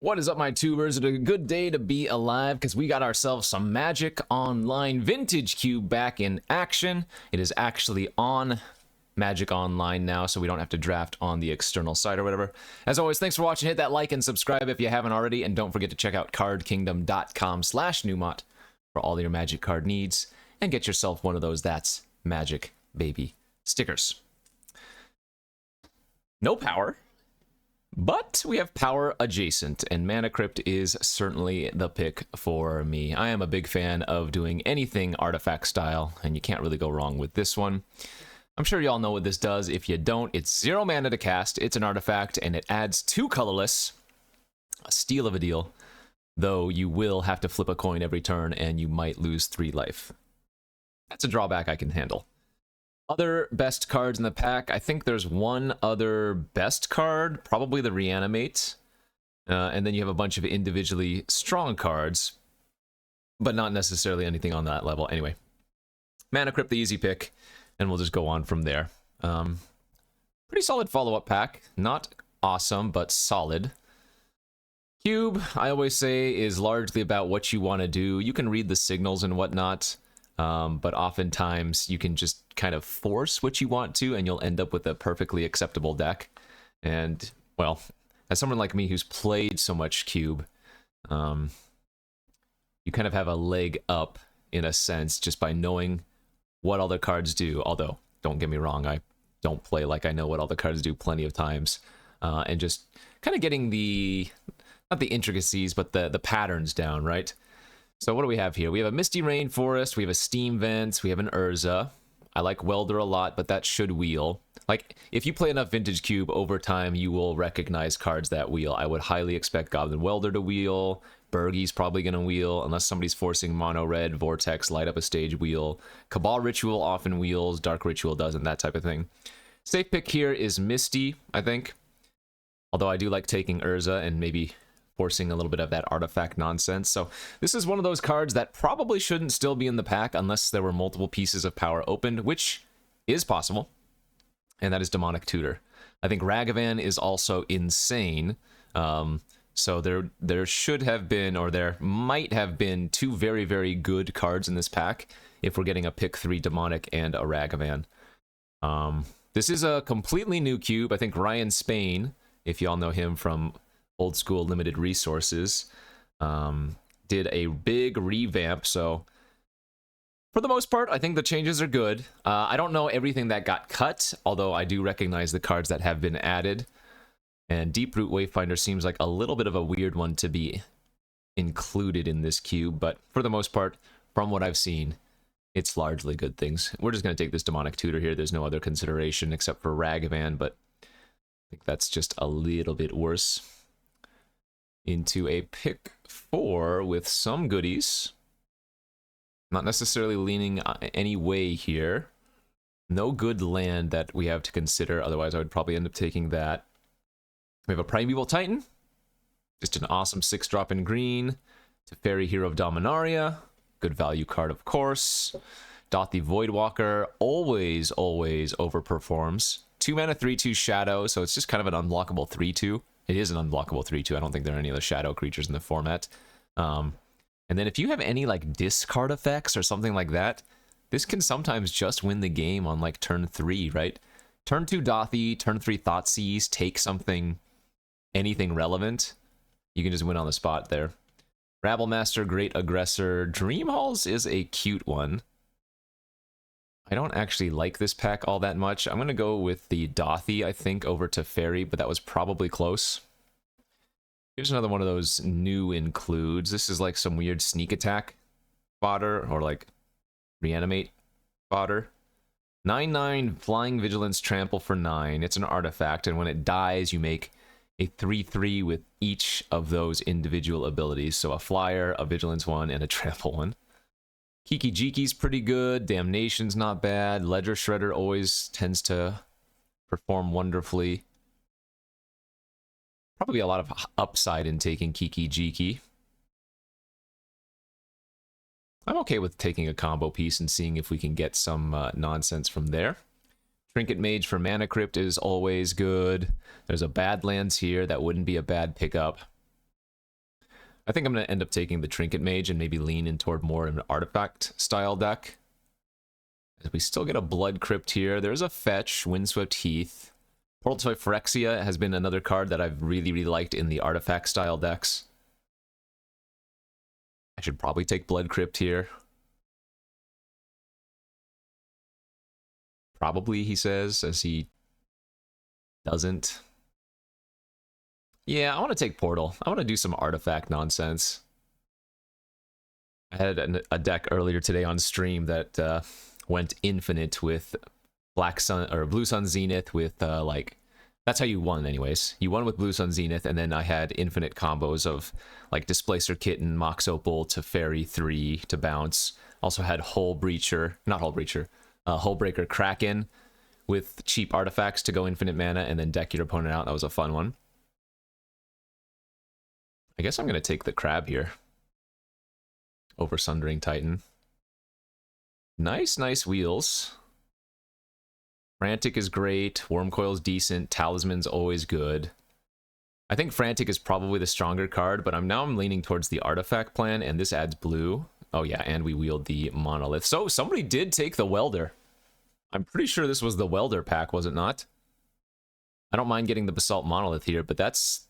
What is up, my tubers? It's a good day to be alive because we got ourselves some Magic Online Vintage Cube back in action. It is actually on Magic Online now, so we don't have to draft on the external site or whatever. As always, thanks for watching. Hit that like and subscribe if you haven't already, and don't forget to check out cardkingdom.com/Numot for all your Magic card needs, and get yourself one of those That's Magic Baby stickers. No power. But we have power adjacent, and Mana Crypt is certainly the pick for me. I am a big fan of doing anything artifact style, and you can't really go wrong with this one. I'm sure you all know what this does. If you don't, it's 0 mana to cast, it's an artifact, and it adds 2 colorless. A steal of a deal, though you will have to flip a coin every turn, and you might lose 3 life. That's a drawback I can handle. Other best cards in the pack, I think there's one other best card, probably the Reanimate. And then you have a bunch of individually strong cards, but not necessarily anything on that level. Anyway, Mana Crypt, the easy pick, and we'll just go on from there. Pretty solid follow-up pack. Not awesome, but solid. Cube, I always say, is largely about what you want to do. You can read the signals and whatnot. But oftentimes you can just kind of force what you want to, and you'll end up with a perfectly acceptable deck. And, well, as someone like me who's played so much Cube, you kind of have a leg up, in a sense, just by knowing what all the cards do. Although, don't get me wrong, I don't play like I know what all the cards do plenty of times. And just kind of getting the, not the intricacies, but the patterns down, right? So what do we have here? We have a Misty Rainforest, we have a Steam Vent, we have an Urza. I like Welder a lot, but that should wheel. Like, if you play enough Vintage Cube over time, you will recognize cards that wheel. I would highly expect Goblin Welder to wheel. Bergie's probably going to wheel, unless somebody's forcing Mono Red, Vortex, Light Up a Stage wheel. Cabal Ritual often wheels, Dark Ritual doesn't, that type of thing. Safe pick here is Misty, I think. Although I do like taking Urza and maybe forcing a little bit of that artifact nonsense. So this is one of those cards that probably shouldn't still be in the pack unless there were multiple pieces of power opened, which is possible, and that is Demonic Tutor. I think Ragavan is also insane. So there should have been, or there might have been, 2 very, very good cards in this pack if we're getting a pick 3 Demonic and a Ragavan. This is a completely new cube. I think Ryan Spain, if y'all know him from Old School Limited Resources, did a big revamp. So for the most part, I think the changes are good. I don't know everything that got cut, although I do recognize the cards that have been added. And Deeproot Wayfinder seems like a little bit of a weird one to be included in this cube, but for the most part, from what I've seen, it's largely good things. We're just going to take this Demonic Tutor here. There's no other consideration except for Ragavan, but I think that's just a little bit worse. Into a pick 4 with some goodies. Not necessarily leaning any way here. No good land that we have to consider, otherwise I would probably end up taking that. We have a Primeval Titan. Just an awesome 6-drop in green. Teferi, Hero of Dominaria. Good value card, of course. Dothi Voidwalker always overperforms. 2 mana 3/2 Shadow, so it's just kind of an unblockable 3/2. It is an unblockable 3/2. I don't think there are any other shadow creatures in the format. And then if you have any like discard effects or something like that, this can sometimes just win the game on like turn 3, right? Turn 2 Dothi, turn 3 Thoughtseize, take something, anything relevant. You can just win on the spot there. Rabblemaster, Great Aggressor. Dream Halls is a cute one. I don't actually like this pack all that much. I'm going to go with the Dothi, I think, over Teferi, but that was probably close. Here's another one of those new includes. This is like some weird sneak attack fodder, or like reanimate fodder. 9/9 Flying Vigilance Trample for 9. It's an artifact, and when it dies, you make a 3/3 with each of those individual abilities. So a Flyer, a Vigilance 1, and a Trample 1. Kiki Jiki's pretty good. Damnation's not bad. Ledger Shredder always tends to perform wonderfully. Probably a lot of upside in taking Kiki Jiki. I'm okay with taking a combo piece and seeing if we can get some nonsense from there. Trinket Mage for Mana Crypt is always good. There's a Badlands here that wouldn't be a bad pickup. I think I'm going to end up taking the Trinket Mage and maybe lean in toward more of an artifact-style deck. We still get a Blood Crypt here. There's a Fetch, Windswept Heath. Portal to Phyrexia has been another card that I've really, really liked in the artifact-style decks. I should probably take Blood Crypt here. Probably, he says, as he doesn't. Yeah, I want to take Portal. I want to do some artifact nonsense. I had a deck earlier today on stream that went infinite with Black Sun or Blue Sun Zenith with like, that's how you won anyways. You won with Blue Sun Zenith, and then I had infinite combos of like Displacer Kitten, Mox Opal to Fairy 3 to bounce. Also had Hullbreacher Kraken with cheap artifacts to go infinite mana and then deck your opponent out. That was a fun one. I guess I'm going to take the Crab here over Sundering Titan. Nice wheels. Frantic is great. Wormcoil's decent. Talisman's always good. I think Frantic is probably the stronger card, but I'm leaning towards the artifact plan, and this adds blue. Oh yeah, and we wield the Monolith. So somebody did take the Welder. I'm pretty sure this was the Welder pack, was it not? I don't mind getting the Basalt Monolith here, but that's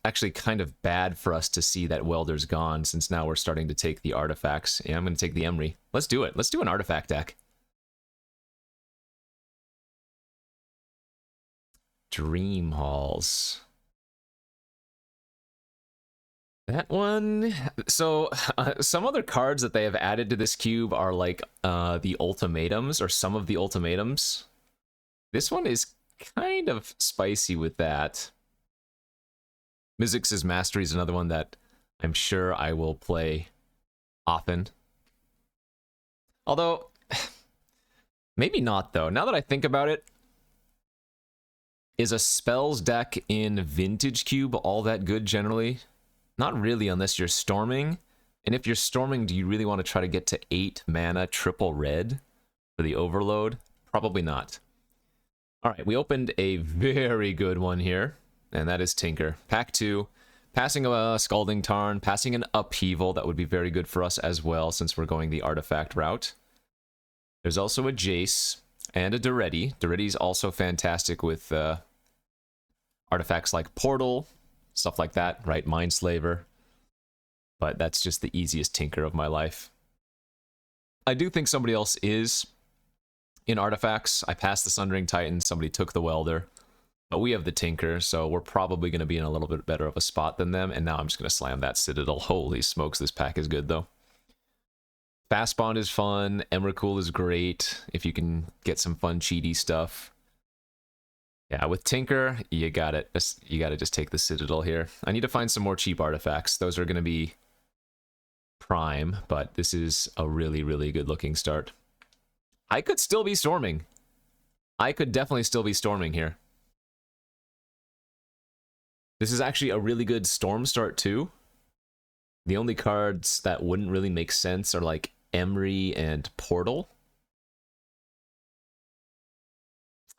actually kind of bad for us to see that Welder's gone, since now we're starting to take the artifacts. Yeah, I'm going to take the Emery. Let's do it. Let's do an artifact deck. Dream Halls. That one... So, some other cards that they have added to this cube are like the ultimatums, or some of the ultimatums. This one is kind of spicy with that. Mizzix's Mastery is another one that I'm sure I will play often. Although, maybe not though. Now that I think about it, is a spells deck in Vintage Cube all that good generally? Not really, unless you're storming. And if you're storming, do you really want to try to get to 8 mana triple red for the overload? Probably not. Alright, we opened a very good one here. And that is Tinker. Pack 2, passing a Scalding Tarn, passing an Upheaval. That would be very good for us as well, since we're going the artifact route. There's also a Jace and a Duretti. Duretti's also fantastic with artifacts like Portal, stuff like that, right? Mindslaver. But that's just the easiest Tinker of my life. I do think somebody else is in artifacts. I passed the Sundering Titan, somebody took the Welder. But we have the Tinker, so we're probably going to be in a little bit better of a spot than them. And now I'm just going to slam that Citadel. Holy smokes, this pack is good, though. Fast Bond is fun. Emrakul is great if you can get some fun, cheaty stuff. Yeah, with Tinker, you got it. You got to just take the Citadel here. I need to find some more cheap artifacts. Those are going to be prime, but this is a really, really good-looking start. I could still be storming. I could definitely still be storming here. This is actually a really good storm start, too. The only cards that wouldn't really make sense are, like, Emery and Portal.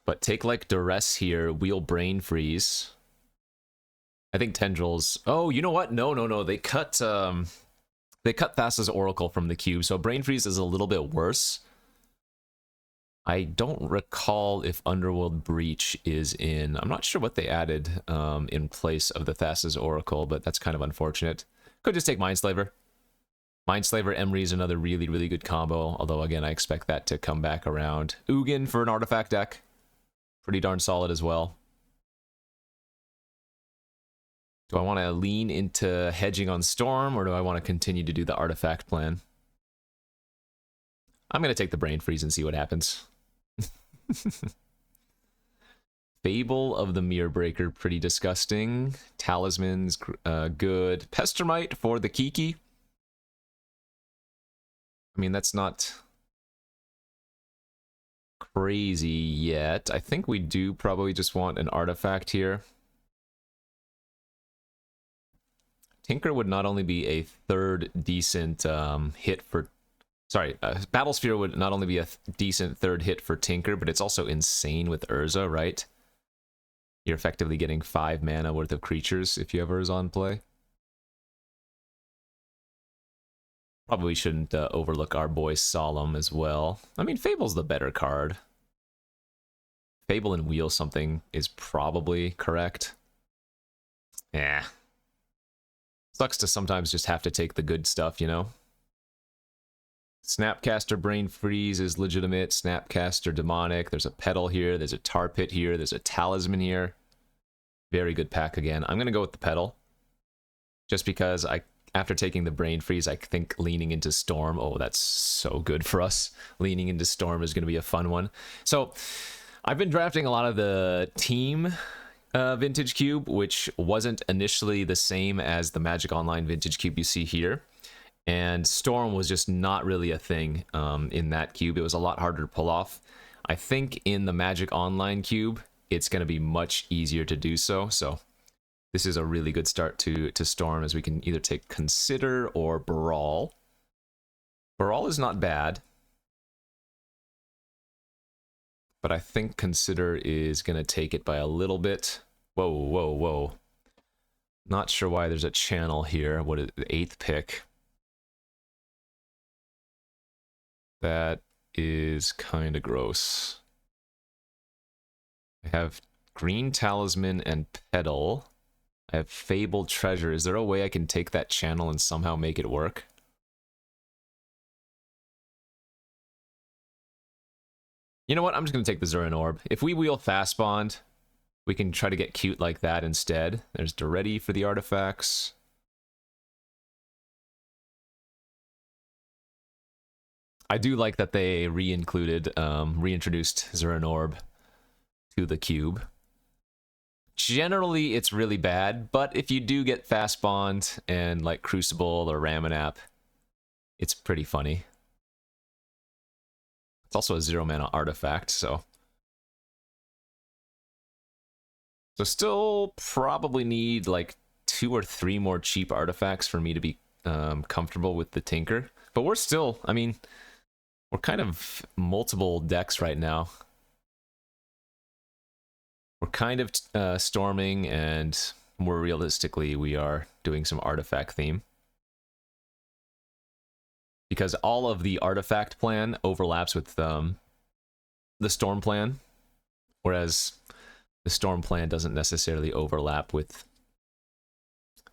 But take, like, Duress here, wheel Brain Freeze. I think Tendrils... Oh, you know what? No. They cut Thassa's Oracle from the cube, so Brain Freeze is a little bit worse. I don't recall if Underworld Breach is in... I'm not sure what they added in place of the Thassa's Oracle, but that's kind of unfortunate. Could just take Mindslaver. Mindslaver Emery is another really, really good combo, although, again, I expect that to come back around. Ugin for an artifact deck. Pretty darn solid as well. Do I want to lean into hedging on Storm, or do I want to continue to do the artifact plan? I'm going to take the Brain Freeze and see what happens. Fable of the Mirror Breaker, pretty disgusting. Talisman's good. Pestermite for the Kiki. I mean, that's not crazy yet. I think we do probably just want an artifact here. Tinker would not only be a third decent hit for... Sorry, Battlesphere would not only be a decent third hit for Tinker, but it's also insane with Urza, right? You're effectively getting 5 mana worth of creatures if you have Urza on play. Probably shouldn't overlook our boy Solemn as well. I mean, Fable's the better card. Fable and Wheel something is probably correct. Yeah. Sucks to sometimes just have to take the good stuff, you know? Snapcaster Brain Freeze is legitimate. Snapcaster Demonic. There's a Petal here. There's a Tar Pit here. There's a Talisman here. Very good pack again. I'm going to go with the Petal. Just because after taking the Brain Freeze, I think leaning into Storm. Oh, that's so good for us. Leaning into Storm is going to be a fun one. So, I've been drafting a lot of the team Vintage Cube, which wasn't initially the same as the Magic Online Vintage Cube you see here. And Storm was just not really a thing in that cube. It was a lot harder to pull off. I think in the Magic Online cube, it's going to be much easier to do so. So this is a really good start to Storm, as we can either take Consider or Brawl. Brawl is not bad, but I think Consider is going to take it by a little bit. Whoa, whoa, whoa. Not sure why there's a channel here. What is the 8th pick? That is kind of gross. I have Green Talisman and Petal. I have Fabled Treasure. Is there a way I can take that channel and somehow make it work? You know what? I'm just going to take the Zurin Orb. If we wheel Fast Bond, we can try to get cute like that instead. There's Duretti for the artifacts. I do like that they reintroduced Zurin Orb to the cube. Generally, it's really bad, but if you do get Fast Bond and like Crucible or Ramanap, it's pretty funny. It's also a 0-mana artifact, so still probably need like 2 or 3 more cheap artifacts for me to be comfortable with the Tinker. But we're still, I mean, we're kind of multiple decks right now. We're kind of storming, and more realistically, we are doing some artifact theme. Because all of the artifact plan overlaps with the storm plan, whereas the storm plan doesn't necessarily overlap with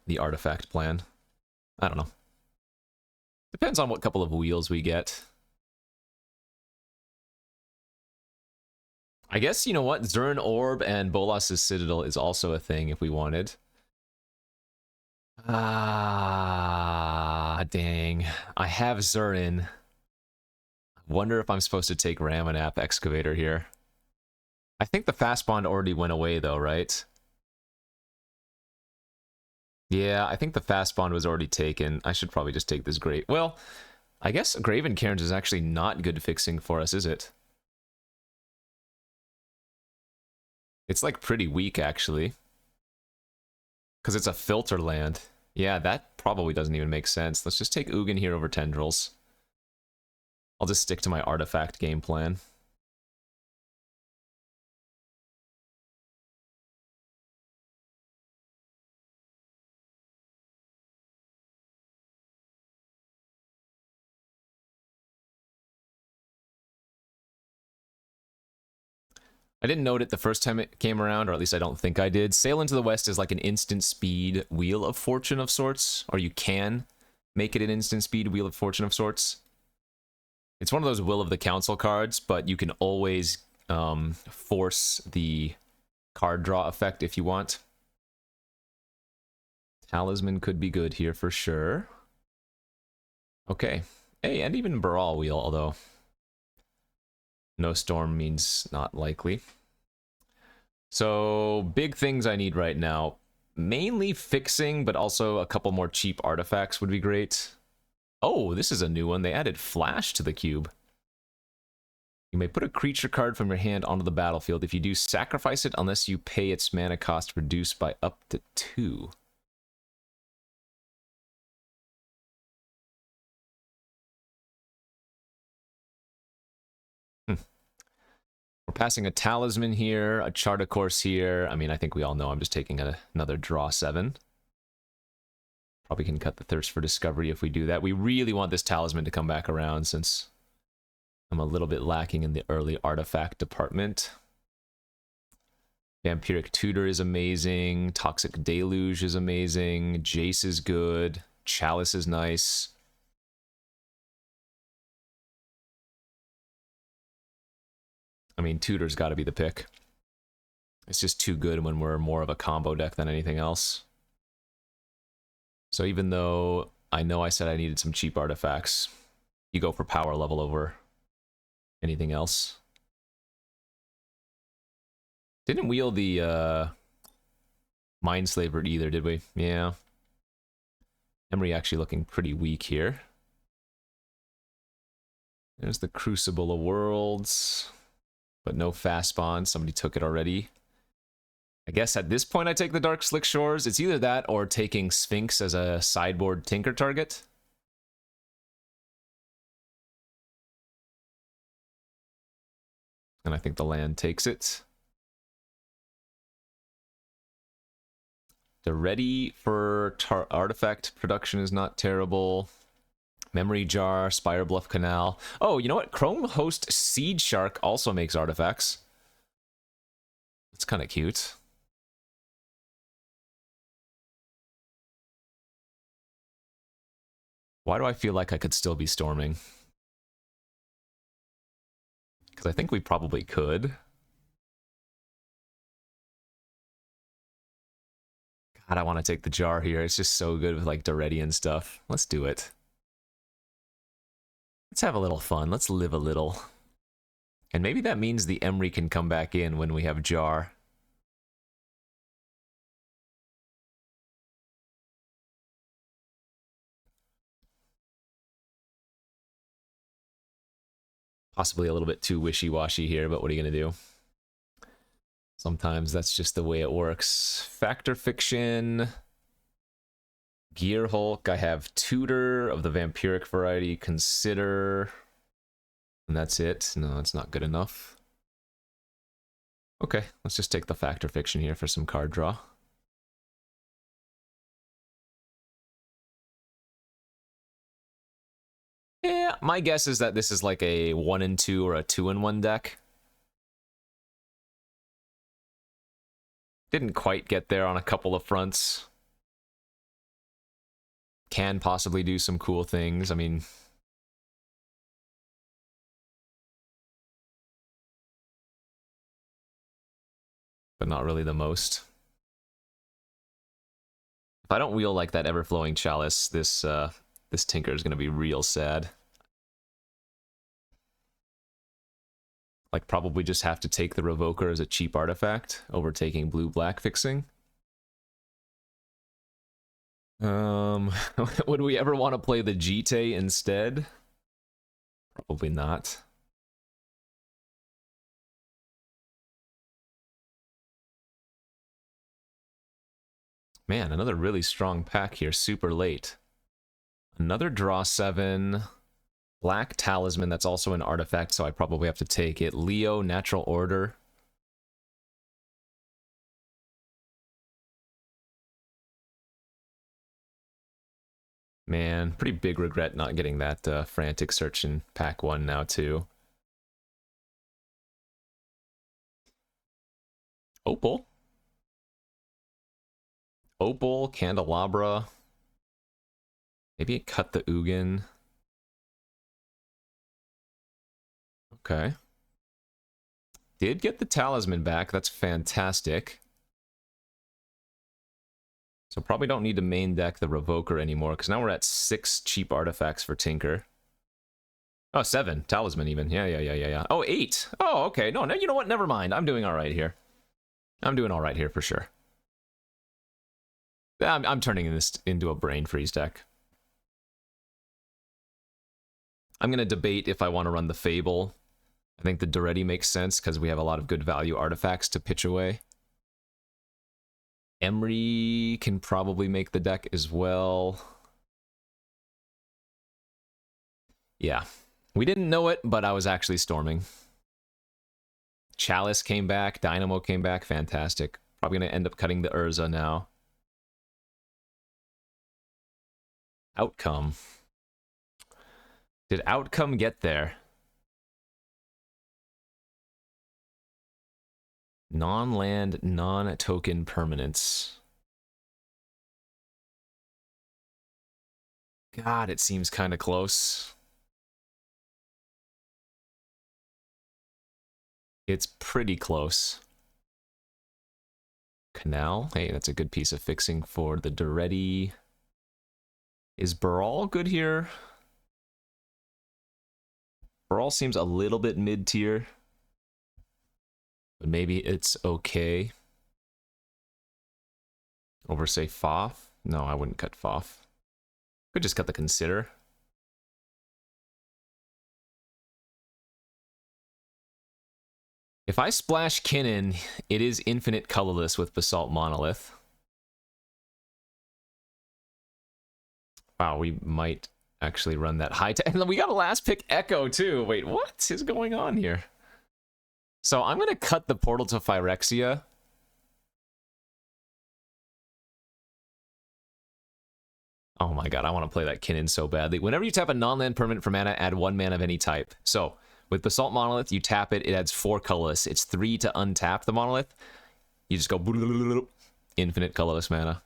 the artifact plan. I don't know. Depends on what couple of wheels we get. I guess, you know what, Zurin Orb and Bolas's Citadel is also a thing if we wanted. Ah, dang. I have Zurin. Wonder if I'm supposed to take Ramanap Excavator here. I think the Fast Bond already went away though, right? Yeah, I think the Fast Bond was already taken. I should probably just take this Great. Well, I guess Graven Cairns is actually not good fixing for us, is it? It's like pretty weak, actually. Because it's a filter land. Yeah, that probably doesn't even make sense. Let's just take Ugin here over Tendrils. I'll just stick to my artifact game plan. I didn't note it the first time it came around, or at least I don't think I did. Sail into the West is like an instant speed Wheel of Fortune of sorts, or you can make it an instant speed Wheel of Fortune of sorts. It's one of those Will of the Council cards, but you can always force the card draw effect if you want. Talisman could be good here for sure. Okay. Hey, and even Baral Wheel, although no storm means not likely. So, big things I need right now. Mainly fixing, but also a couple more cheap artifacts would be great. Oh, this is a new one. They added Flash to the cube. You may put a creature card from your hand onto the battlefield. If you do, sacrifice it unless you pay its mana cost reduced by up to 2. We're passing a Talisman here, a Charter Course here. I mean, I think we all know I'm just taking another draw 7. Probably can cut the Thirst for Discovery if we do that. We really want this Talisman to come back around since I'm a little bit lacking in the early artifact department. Vampiric Tutor is amazing. Toxic Deluge is amazing. Jace is good. Chalice is nice. I mean, Tutor's got to be the pick. It's just too good when we're more of a combo deck than anything else. So even though I know I said I needed some cheap artifacts, you go for power level over anything else. Didn't wheel the Mindslaver either, did we? Yeah. Emery actually looking pretty weak here. There's the Crucible of Worlds, but no fast spawn. Somebody took it already. I guess at this point I take the Dark Slick Shores. It's either that or taking Sphinx as a sideboard Tinker target. And I think the land takes it. The ready for artifact production is not terrible. Memory Jar, Spire Bluff Canal. Oh, you know what? Chrome Host Seed Shark also makes artifacts. It's kind of cute. Why do I feel like I could still be storming? Because I think we probably could. God, I want to take the jar here. It's just so good with like Doretian stuff. Let's do it. Let's have a little fun. Let's live a little. And maybe that means the Emery can come back in when we have jar. Possibly a little bit too wishy-washy here, but what are you going to do? Sometimes that's just the way it works. Factor Fiction. Gear Hulk. I have Tutor of the Vampiric variety. Consider. And that's it. No, that's not good enough. Okay, let's just take the Factor Fiction here for some card draw. Yeah, my guess is that this is like a 1-in-2 or a 2-in-1 deck. Didn't quite get there on a couple of fronts. Can possibly do some cool things. I mean, but not really the most. If I don't wheel like that Everflowing Chalice, this Tinker is going to be real sad. Like, probably just have to take the Revoker as a cheap artifact over taking blue-black fixing. Would we ever want to play the Jite instead? Probably not. Man, another really strong pack here, super late. Another draw 7. Black Talisman, that's also an artifact, so I probably have to take it. Leo, Natural Order. Man, pretty big regret not getting that Frantic Search in pack 1 now, too. Opal. Opal, Candelabra. Maybe cut the Ugin. Okay. Did get the Talisman back. That's fantastic. So probably don't need to main deck the Revoker anymore, because now we're at 6 cheap artifacts for Tinker. Oh, 7. Talisman even. Yeah. Oh, 8. Oh, okay. No, you know what? Never mind. I'm doing all right here. I'm doing all right here for sure. I'm turning this into a Brain Freeze deck. I'm going to debate if I want to run the Fable. I think the Doretti makes sense because we have a lot of good value artifacts to pitch away. Emery can probably make the deck as well. Yeah. We didn't know it, but I was actually storming. Chalice came back. Dynamo came back. Fantastic. Probably going to end up cutting the Urza now. Outcome. Did outcome get there? Non-land, non-token permanents. God, it seems kind of close. It's pretty close. Canal. Hey, that's a good piece of fixing for the Duretti. Is Baral good here? Baral seems a little bit mid-tier. But maybe it's okay. Over, say, Foff? No, I wouldn't cut Foff. Could just cut the Consider. If I splash Kinnan, it is infinite colorless with Basalt Monolith. Wow, we might actually run that high tech. And then we got a last pick Echo, too. Wait, what is going on here? So I'm going to cut the Portal to Phyrexia. Oh my god, I want to play that Kinnan so badly. Whenever you tap a non-land permanent for mana, add 1 mana of any type. So, with Basalt Monolith, you tap it, it adds 4 colorless. It's 3 to untap the Monolith. You just go infinite colorless mana.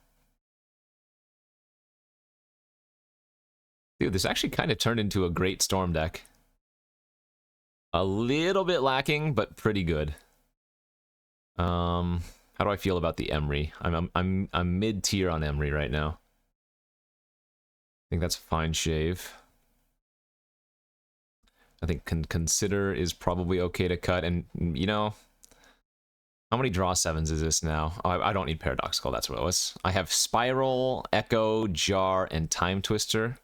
Dude, this actually kind of turned into a great Storm deck. A little bit lacking, but pretty good. How do I feel about the Emery? I'm mid-tier on Emery right now. I think that's a fine shave. I think Consider is probably okay to cut, and, you know, how many draw 7s is this now? Oh, I don't need Paradoxical, that's what it was. I have Spiral, Echo, Jar, and Time Twister.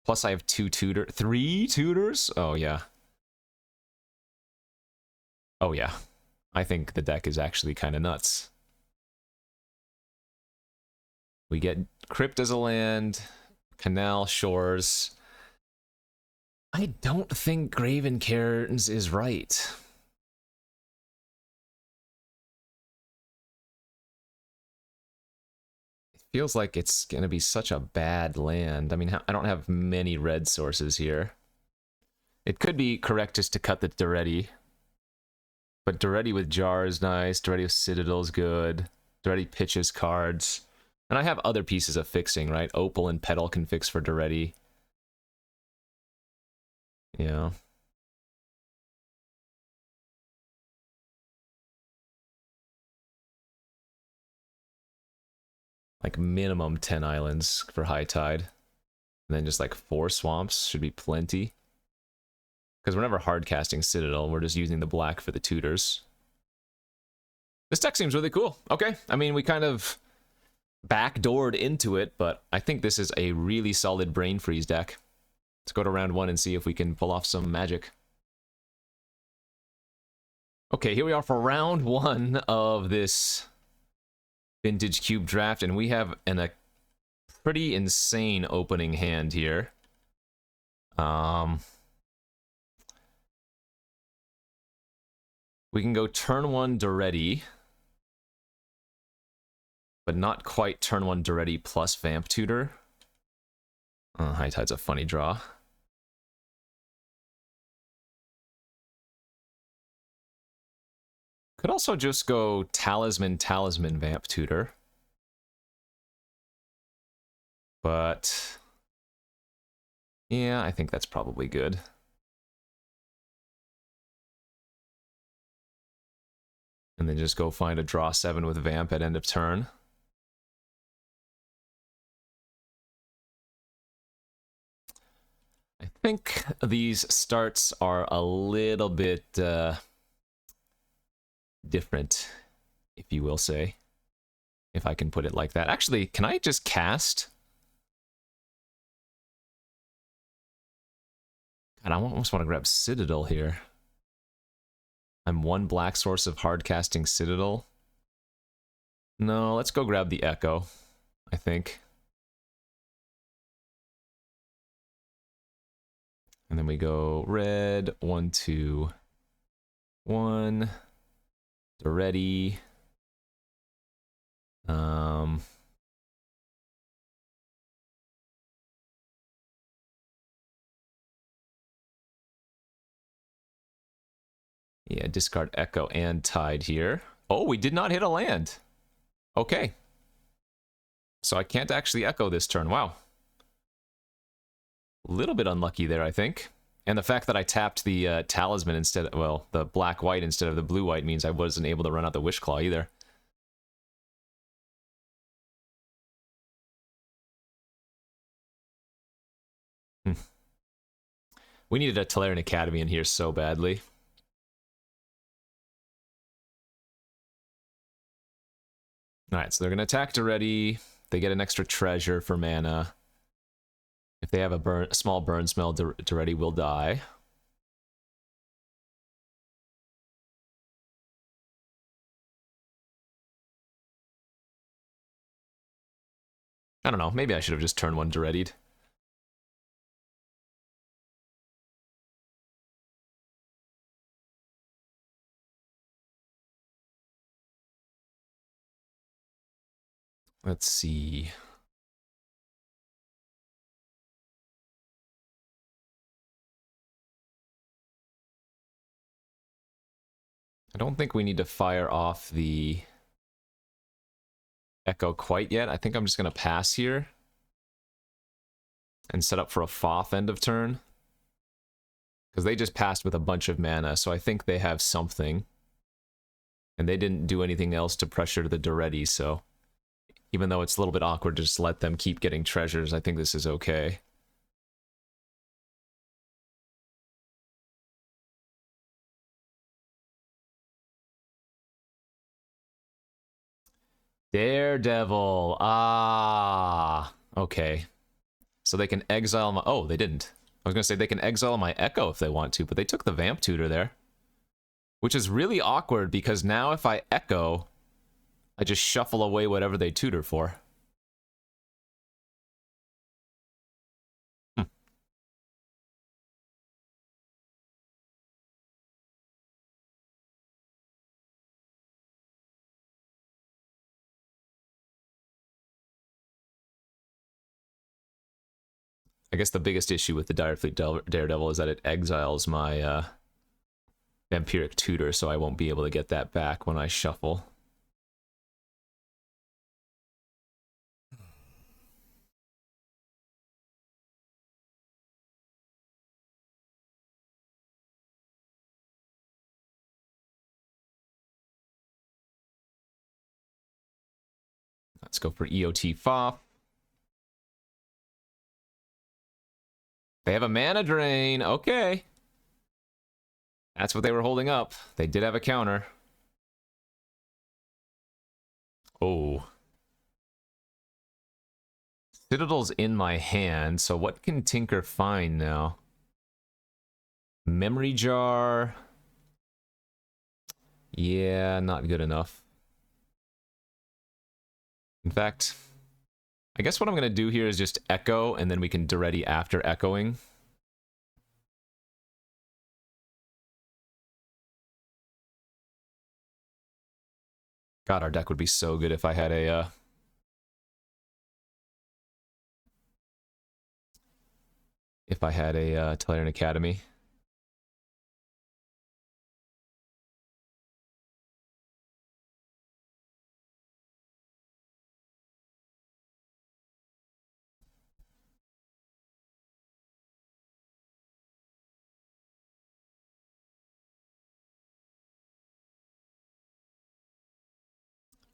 Plus I have 3 tutors? Oh, yeah. Oh, yeah. I think the deck is actually kind of nuts. We get Crypt as a land, Canal, Shores. I don't think Graven Cairns is right. It feels like it's going to be such a bad land. I mean, I don't have many red sources here. It could be correct just to cut the Duretti. But Duretti with Jar is nice. Duretti with Citadel is good. Duretti pitches cards. And I have other pieces of fixing, right? Opal and Petal can fix for Duretti. Yeah. Like minimum 10 islands for high tide. And then just like 4 swamps should be plenty. Because we're never hard casting Citadel, we're just using the black for the tutors. This deck seems really cool. Okay, I mean, we kind of backdoored into it, but I think this is a really solid Brain Freeze deck. Let's go to round 1 and see if we can pull off some magic. Okay, here we are for round 1 of this Vintage Cube draft, and we have a pretty insane opening hand here. We can go turn 1 Duretti, but not quite turn 1 Duretti plus Vamp Tutor. High Tide's a funny draw. Could also just go Talisman, Vamp Tutor. But yeah, I think that's probably good. And then just go find a draw 7 with Vamp at end of turn. I think these starts are a little bit different, if you will say. If I can put it like that. Actually, can I just cast? God, I almost want to grab Citadel here. I'm 1 black source of hard casting Citadel. No, let's go grab the Echo, I think. And then we go red, 1, 2, 1. Duretti. Yeah, discard Echo and Tide here. Oh, we did not hit a land. Okay. So I can't actually Echo this turn. Wow. A little bit unlucky there, I think. And the fact that I tapped the Talisman instead of, well, the black-white instead of the blue-white means I wasn't able to run out the Wish Claw either. We needed a Tolarian Academy in here so badly. Alright, so they're going to attack Daretti. They get an extra treasure for mana. If they have a small burn spell, Daretti will die. I don't know, maybe I should have just turned one Daretti'd. Let's see. I don't think we need to fire off the Echo quite yet. I think I'm just going to pass here and set up for a Foth end of turn. Because they just passed with a bunch of mana, so I think they have something. And they didn't do anything else to pressure the Daretti, so even though it's a little bit awkward to just let them keep getting treasures, I think this is okay. Daredevil. Ah, okay. So they can exile my... Oh, they didn't. I was going to say they can exile my Echo if they want to, but they took the Vamp Tutor there. Which is really awkward because now if I Echo, I just shuffle away whatever they tutor for. I guess the biggest issue with the Direfleet Daredevil is that it exiles my Vampiric Tutor, so I won't be able to get that back when I shuffle. Let's go for EOT Foth. They have a mana drain. Okay. That's what they were holding up. They did have a counter. Oh. Citadel's in my hand, so what can Tinker find now? Memory Jar. Yeah, not good enough. In fact, I guess what I'm going to do here is just Echo, and then we can Daretti after Echoing. God, our deck would be so good if I had a... Tolarian Academy.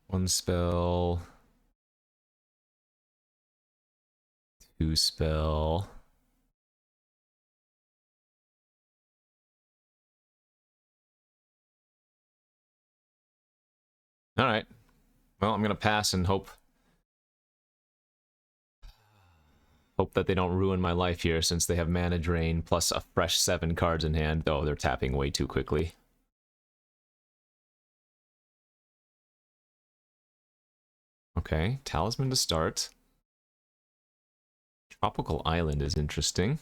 One spell. Two spell. Alright. Well, I'm gonna pass and hope that they don't ruin my life here, since they have mana drain plus a fresh 7 cards in hand. Oh, they're tapping way too quickly. Okay, Talisman to start. Tropical Island is interesting.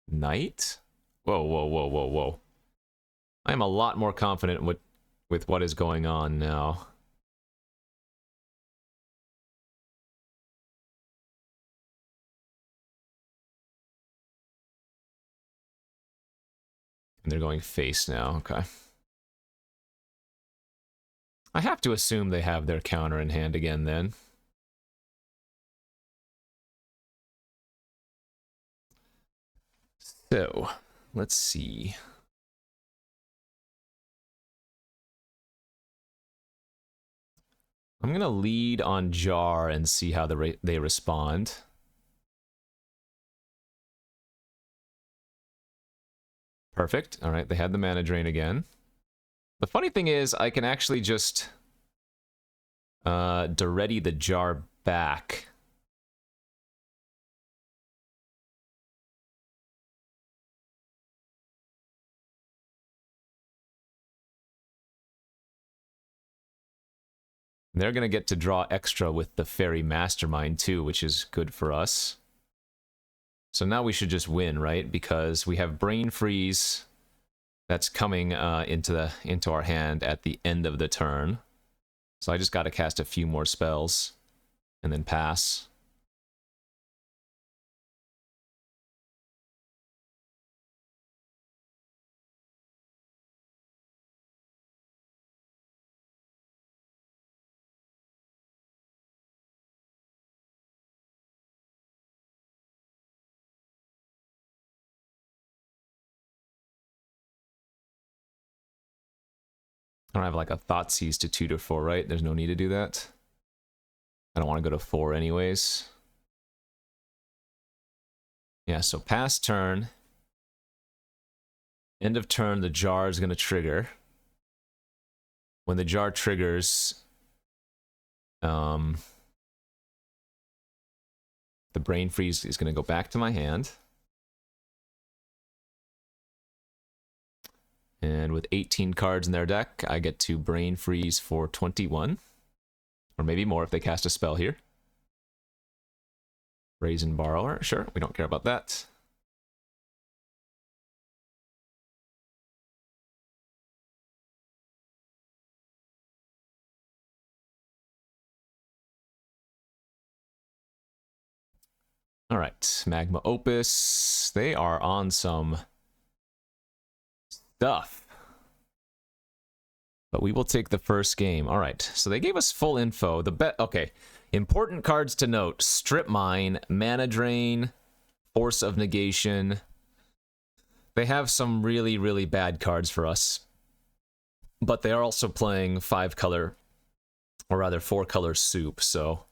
Knight? Whoa, whoa, whoa, whoa, whoa. I'm a lot more confident with what is going on now. They're going face now, okay. I have to assume they have their counter in hand again then. So, let's see. I'm going to lead on Jar and see how they respond. Perfect. All right, they had the mana drain again. The funny thing is, I can actually just ready the Jar back. They're going to get to draw extra with the Fairy Mastermind too, which is good for us. So now we should just win, right? Because we have Brain Freeze that's coming into our hand at the end of the turn. So I just got to cast a few more spells and then pass. I don't have like a Thoughtseize to 2 to 4, right? There's no need to do that. I don't want to go to 4 anyways. Yeah, so pass turn. End of turn, the Jar is going to trigger. When the Jar triggers, the Brain Freeze is going to go back to my hand. And with 18 cards in their deck, I get to Brain Freeze for 21. Or maybe more if they cast a spell here. Brazen Borrower, sure, we don't care about that. All right, Magma Opus. They are on some stuff. But we will take the first game. All right, so they gave us full info. Okay, important cards to note. Strip Mine, Mana Drain, Force of Negation. They have some really, really bad cards for us. But they are also playing 5-color, or rather 4-color soup, so...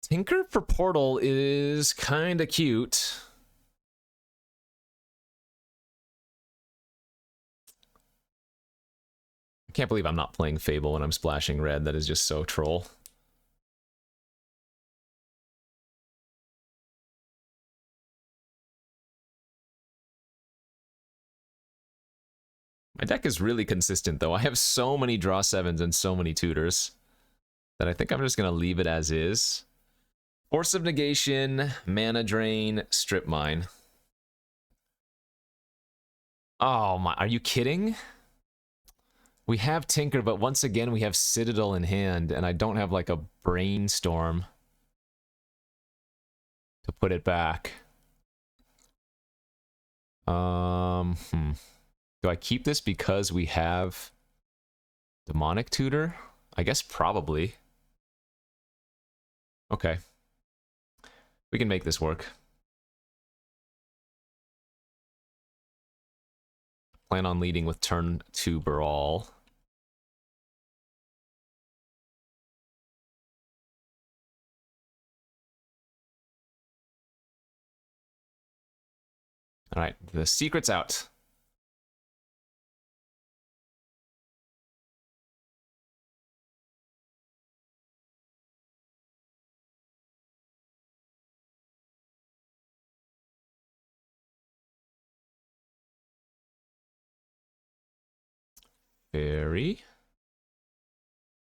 Tinker for Portal is kind of cute. I can't believe I'm not playing Fable when I'm splashing red. That is just so troll. My deck is really consistent, though. I have so many draw 7s and so many tutors that I think I'm just going to leave it as is. Force of Negation, Mana Drain, Strip Mine. Oh my, are you kidding? We have Tinker, but once again we have Citadel in hand, and I don't have like a Brainstorm to put it back. Do I keep this because we have Demonic Tutor? I guess probably. Okay. We can make this work. Plan on leading with turn 2 Brawl. Alright, the secret's out. Fairy.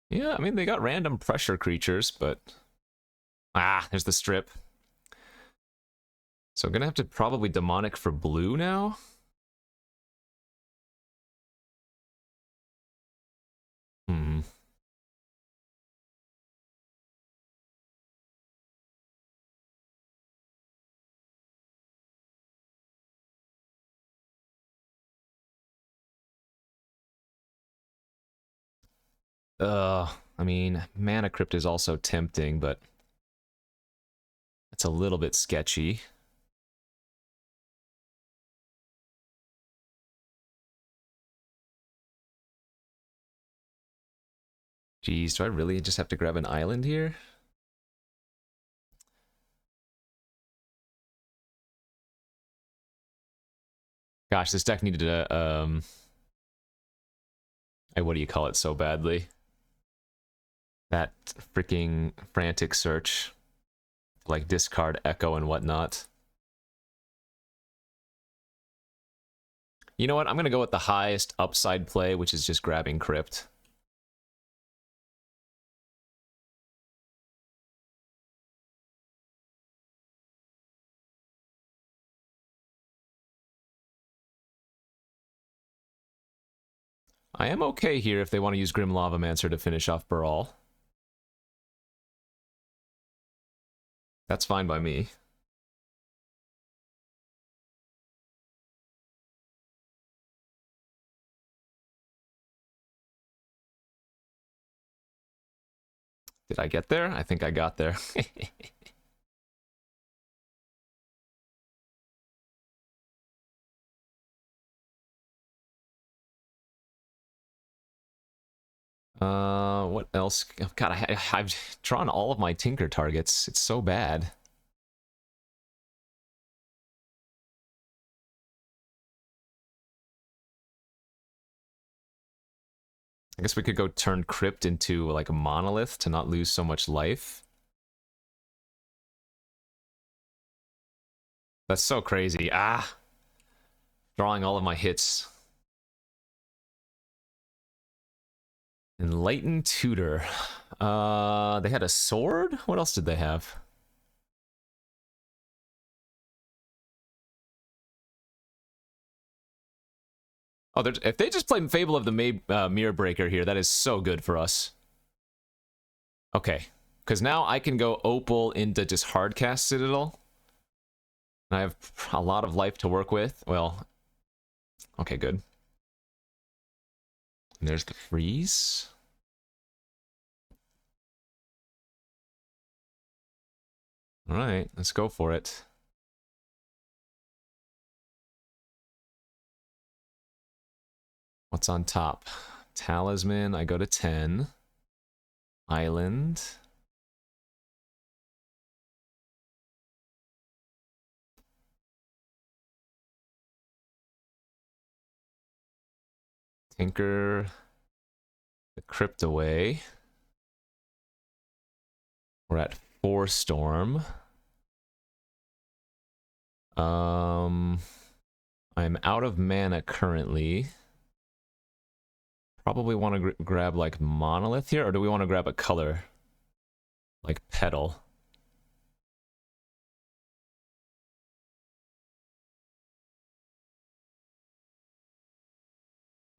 Yeah, I mean, they got random pressure creatures, but... Ah, there's the strip. So I'm gonna have to probably Demonic for blue now? Hmm. I mean, Mana Crypt is also tempting, but it's a little bit sketchy. Jeez, do I really just have to grab an island here? Gosh, this deck needed a, what do you call it so badly? That freaking frantic search. Like discard Echo and whatnot. You know what? I'm going to go with the highest upside play, which is just grabbing Crypt. I am okay here if they want to use Grim Lavamancer to finish off Baral. That's fine by me. Did I get there? I think I got there. What else? God, I've drawn all of my Tinker targets. It's so bad. I guess we could go turn Crypt into like a Monolith to not lose so much life. That's so crazy. Ah! Drawing all of my hits. Enlightened Tutor. They had a sword? What else did they have? Oh, if they just play Fable of the Mirror Breaker here, that is so good for us. Okay, because now I can go Opal into just Hardcast Citadel. And I have a lot of life to work with. Well, okay, good. And there's the freeze. All right, let's go for it. What's on top? Talisman, I go to 10. Island. Tinker the Crypt away. We're at 4 Storm. I'm out of mana currently. Probably want to grab like Monolith here, or do we want to grab a color? Like Petal.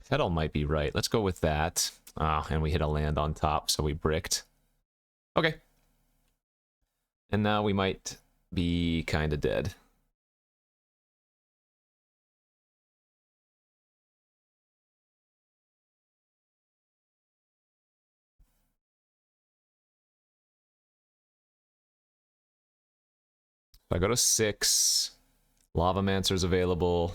Petal might be right. Let's go with that. Ah, and we hit a land on top, so we bricked. Okay. And now we might be kind of dead. If I go to 6, Lavamancer's available.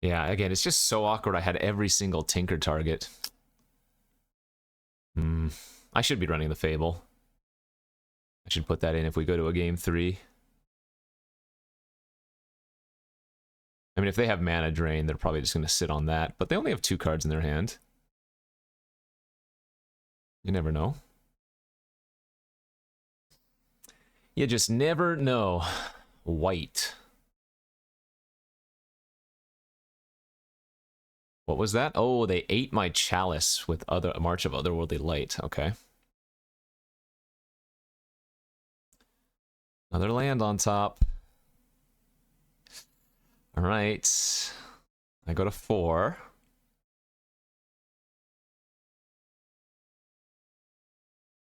Yeah, again, it's just so awkward. I had every single Tinker target. I should be running the Fable. I should put that in if we go to a game 3. I mean, if they have mana drain, they're probably just going to sit on that. But they only have 2 cards in their hand. You never know. You just never know. White. What was that? Oh, they ate my Chalice with March of Otherworldly Light. Okay. Another land on top. All right. I go to 4.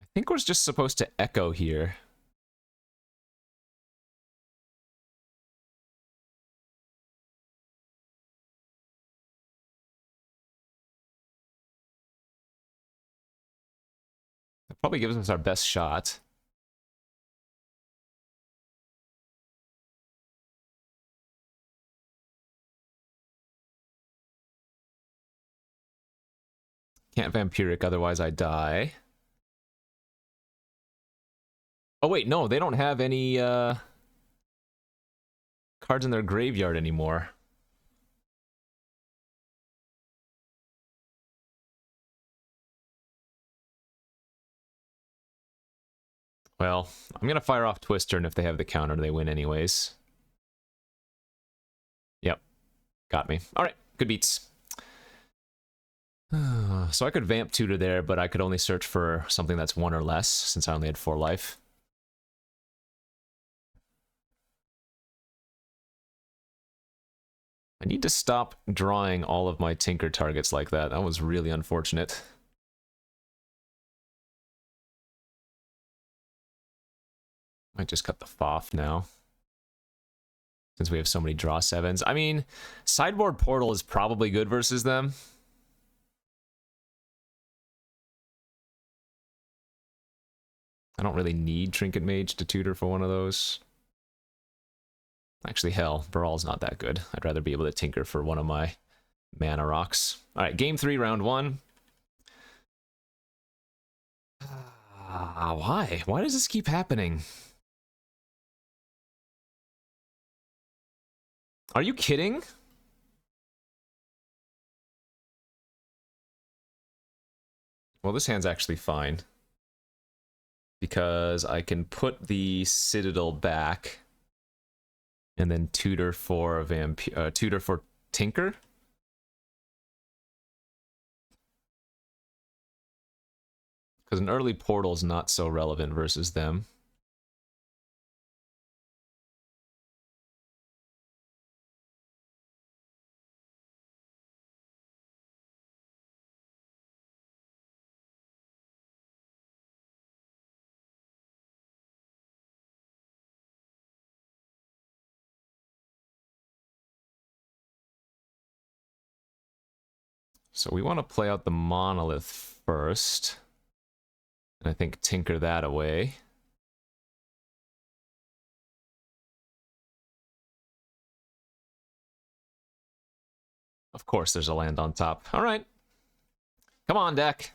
I think we're just supposed to Echo here. Probably gives us our best shot. Can't Vampiric, otherwise I die. Oh wait, no, they don't have any cards in their graveyard anymore. Well, I'm gonna fire off Twister, and if they have the counter, they win anyways. Yep, got me. All right, good beats. So I could Vamp Tutor there, but I could only search for something that's 1 or less, since I only had 4 life. I need to stop drawing all of my Tinker targets like that. That was really unfortunate. Might just cut the Foff now, since we have so many draw 7s. I mean, Sideboard Portal is probably good versus them. I don't really need Trinket Mage to tutor for one of those. Actually, hell, Baral's not that good. I'd rather be able to tinker for one of my mana rocks. All right, game 3, round 1. Why? Why does this keep happening? Are you kidding? Well, this hand's actually fine, because I can put the Citadel back and then tutor for tutor for Tinker. Because an early portal is not so relevant versus them. So we want to play out the Monolith first. And I think tinker that away. Of course there's a land on top. All right. Come on, deck.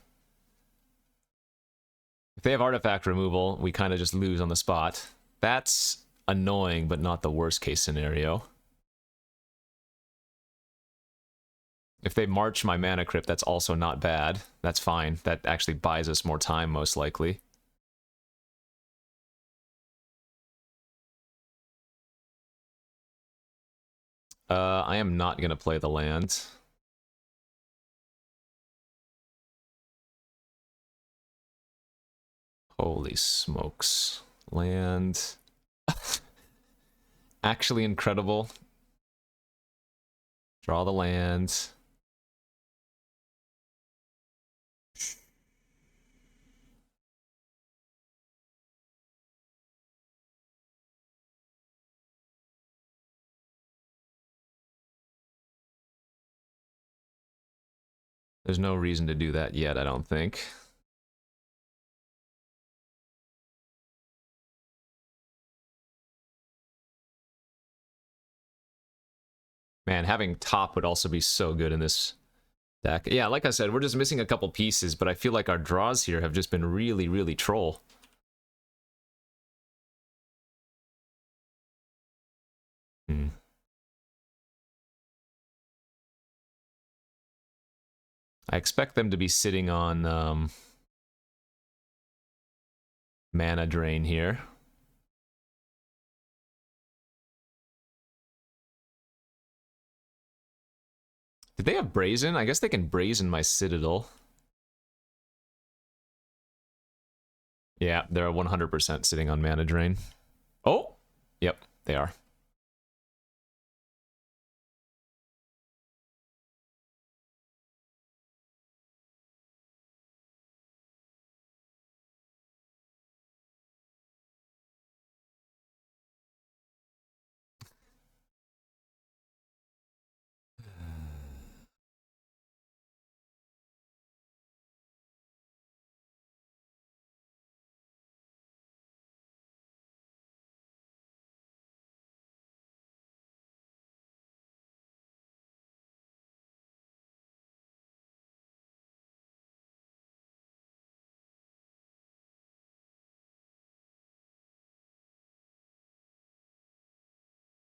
If they have artifact removal, we kind of just lose on the spot. That's annoying, but not the worst case scenario. If they march my Mana Crypt, that's also not bad. That's fine. That actually buys us more time, most likely. I am not going to play the land. Holy smokes. Land. Actually incredible. Draw the land. There's no reason to do that yet, I don't think. Man, having top would also be so good in this deck. Yeah, like I said, we're just missing a couple pieces, but I feel like our draws here have just been really, really troll. I expect them to be sitting on mana drain here. Did they have Brazen? I guess they can Brazen my Citadel. Yeah, they're 100% sitting on mana drain. Oh! Yep, they are.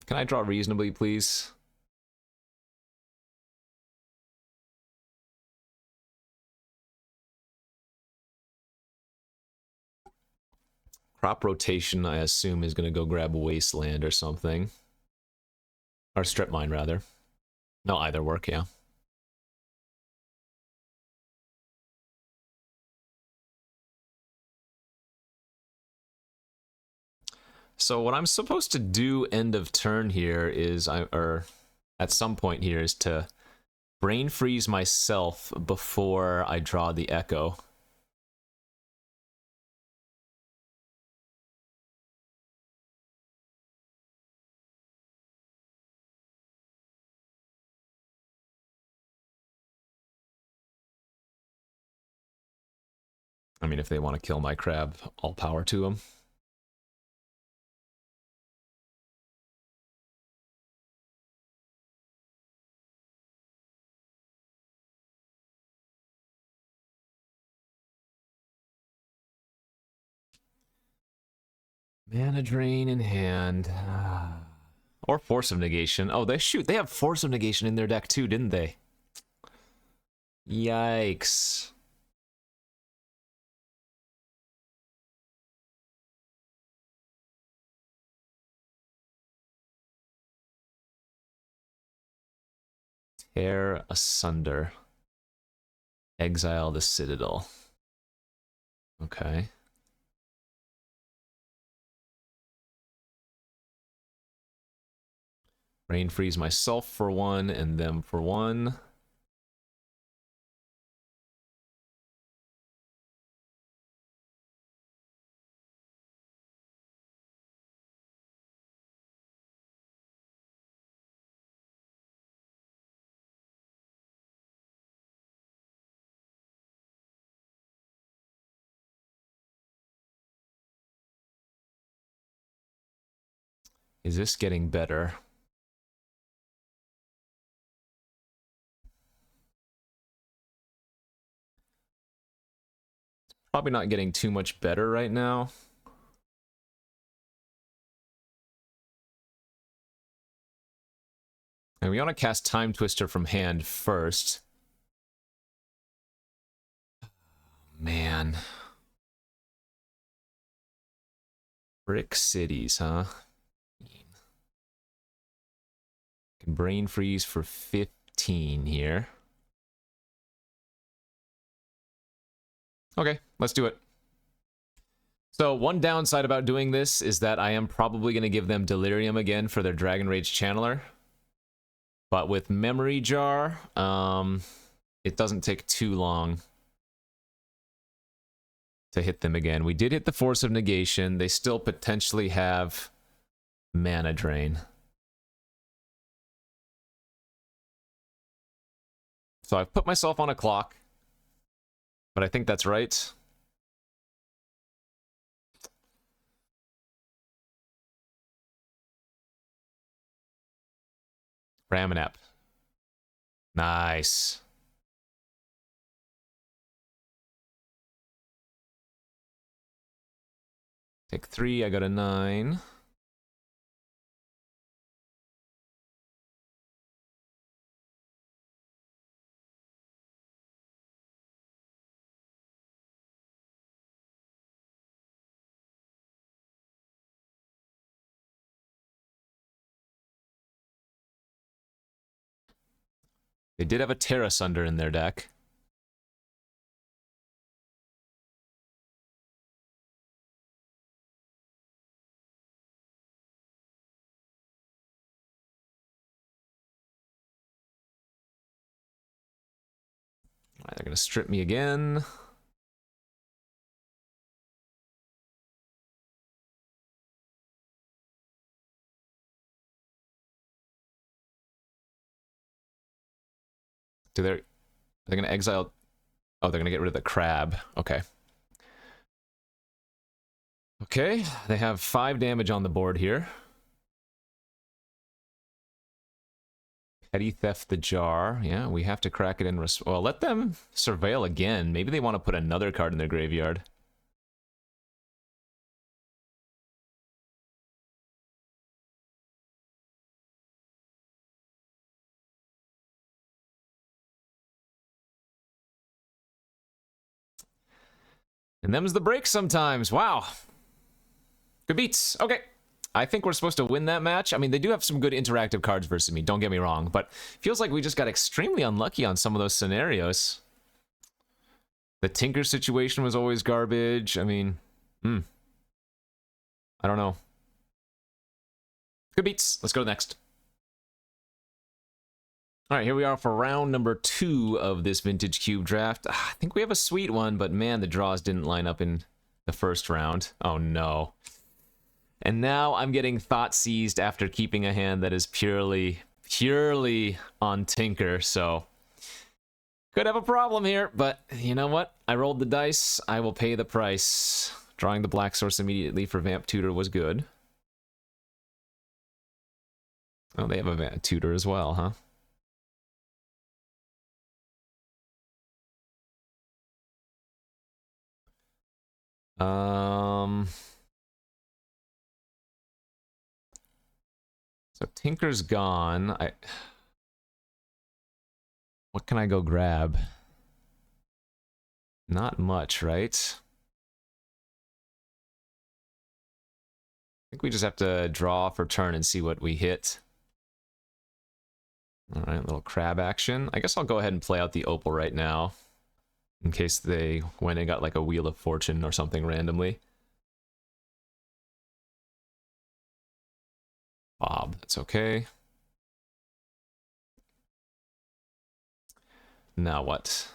Can I draw reasonably, please? Crop rotation, I assume, is going to go grab Wasteland or something. Or Strip Mine, rather. No, either work, yeah. So what I'm supposed to do end of turn here is, or at some point here, is to brain freeze myself before I draw the Echo. I mean, if they want to kill my crab, all power to them. Mana drain in hand. Or Force of Negation. Oh, they have Force of Negation in their deck too, didn't they? Yikes. Tear asunder. Exile the Citadel. Okay. Brain freeze myself for one, and them for one. Is this getting better? Probably not getting too much better right now. And we want to cast Time Twister from hand first. Man. Brick Cities, huh? Can brain freeze for 15 here. Okay, let's do it. So one downside about doing this is that I am probably going to give them Delirium again for their Dragon Rage Channeler. But with Memory Jar, it doesn't take too long to hit them again. We did hit the Force of Negation. They still potentially have Mana Drain. So I've put myself on a clock, but I think that's right. Ramanap. Nice. Take 3, I got a 9. They did have a Terra Sunder in their deck. Alright, they're going to strip me again. They're going to exile... Oh, they're going to get rid of the crab. Okay. Okay, they have 5 damage on the board here. Petty Theft the Jar. Yeah, we have to crack it in... Well, let them surveil again. Maybe they want to put another card in their graveyard. And them's the breaks sometimes. Wow. Good beats. Okay. I think we're supposed to win that match. I mean, they do have some good interactive cards versus me, don't get me wrong, but feels like we just got extremely unlucky on some of those scenarios. The Tinker situation was always garbage. I mean, I don't know. Good beats. Let's go next. All right, here we are for round number 2 of this Vintage Cube draft. I think we have a sweet one, but man, the draws didn't line up in the first round. Oh no. And now I'm getting thought seized after keeping a hand that is purely on Tinker, so could have a problem here, but you know what? I rolled the dice, I will pay the price. Drawing the black source immediately for Vamp Tutor was good. Oh, they have a Vamp Tutor as well, huh? So Tinker's gone. What can I go grab? Not much, right? I think we just have to draw for turn and see what we hit. All right, little crab action. I guess I'll go ahead and play out the Opal right now, in case they went and got like a Wheel of Fortune or something randomly. Bob, that's okay. Now what?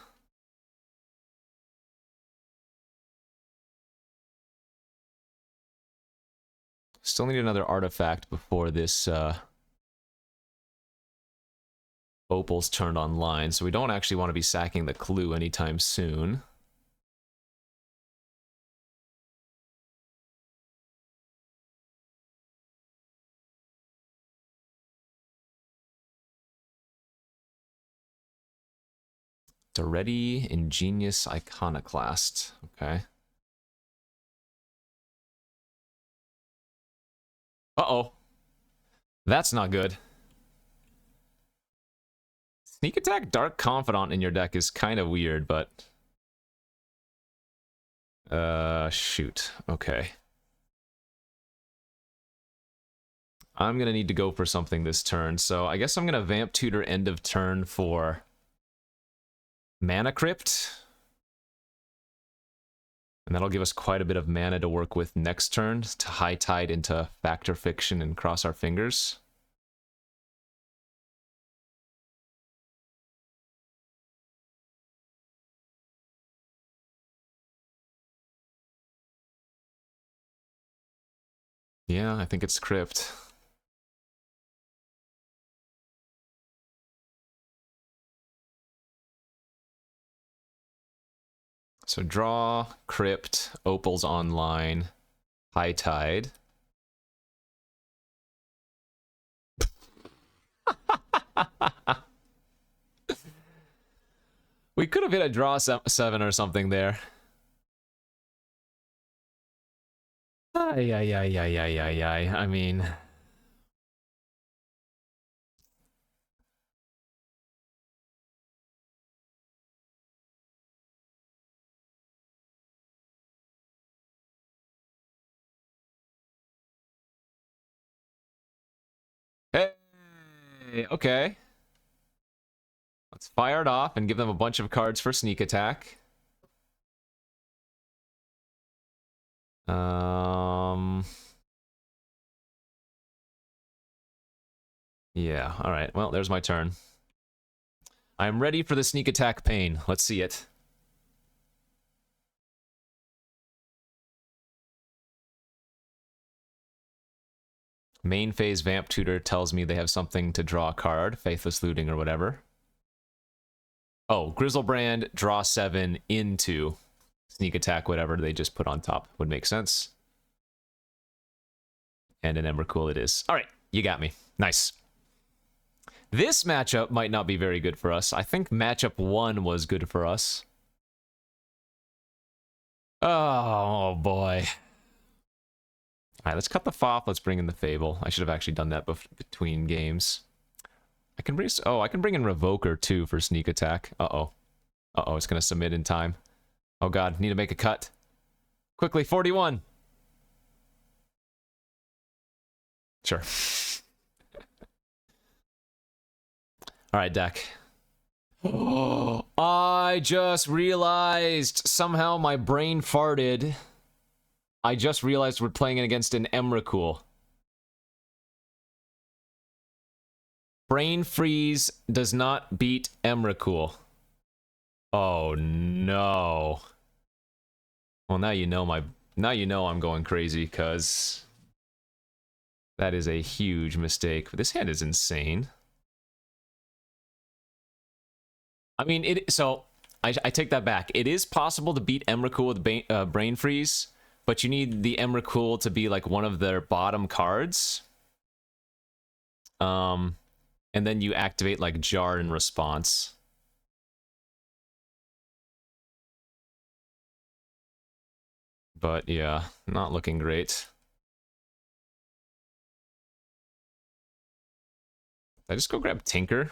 Still need another artifact before this Opal's turned online, so we don't actually want to be sacking the Clue anytime soon. It's a ready, ingenious iconoclast. Okay. Uh-oh. That's not good. Sneak Attack Dark Confidant in your deck is kind of weird, but... shoot. Okay. I'm gonna need to go for something this turn, so I guess I'm gonna Vamp Tutor end of turn for Mana Crypt. And that'll give us quite a bit of mana to work with next turn to High Tide into Factor Fiction and cross our fingers. Yeah, I think it's Crypt. So draw, Crypt, Opal's online, High Tide. We could have hit a draw 7 or something there. I mean... Hey, okay. Let's fire it off and give them a bunch of cards for sneak attack. Yeah, alright. Well, there's my turn. I'm ready for the sneak attack pain. Let's see it. Main phase Vamp Tutor tells me they have something to draw a card, Faithless Looting or whatever. Oh, Grizzlebrand, draw 7 into sneak attack, whatever they just put on top would make sense. And an Embercool it is. All right, you got me. Nice. This matchup might not be very good for us. I think matchup 1 was good for us. Oh, boy. All right, let's cut the Foff. Let's bring in the Fable. I should have actually done that between games. I can bring... Oh, I can bring in Revoker, too, for sneak attack. Uh-oh. Uh-oh, it's going to submit in time. Oh, God. Need to make a cut. Quickly, 41. Sure. All right, deck. Oh, I just realized somehow my brain farted. I just realized we're playing against an Emrakul. Brain freeze does not beat Emrakul. Oh no. Well, now you know I'm going crazy, cuz that is a huge mistake. This hand is insane. I mean, I take that back. It is possible to beat Emrakul with Brain Freeze, but you need the Emrakul to be like one of their bottom cards. And then you activate like Jar in response. But yeah, not looking great. I just go grab Tinker.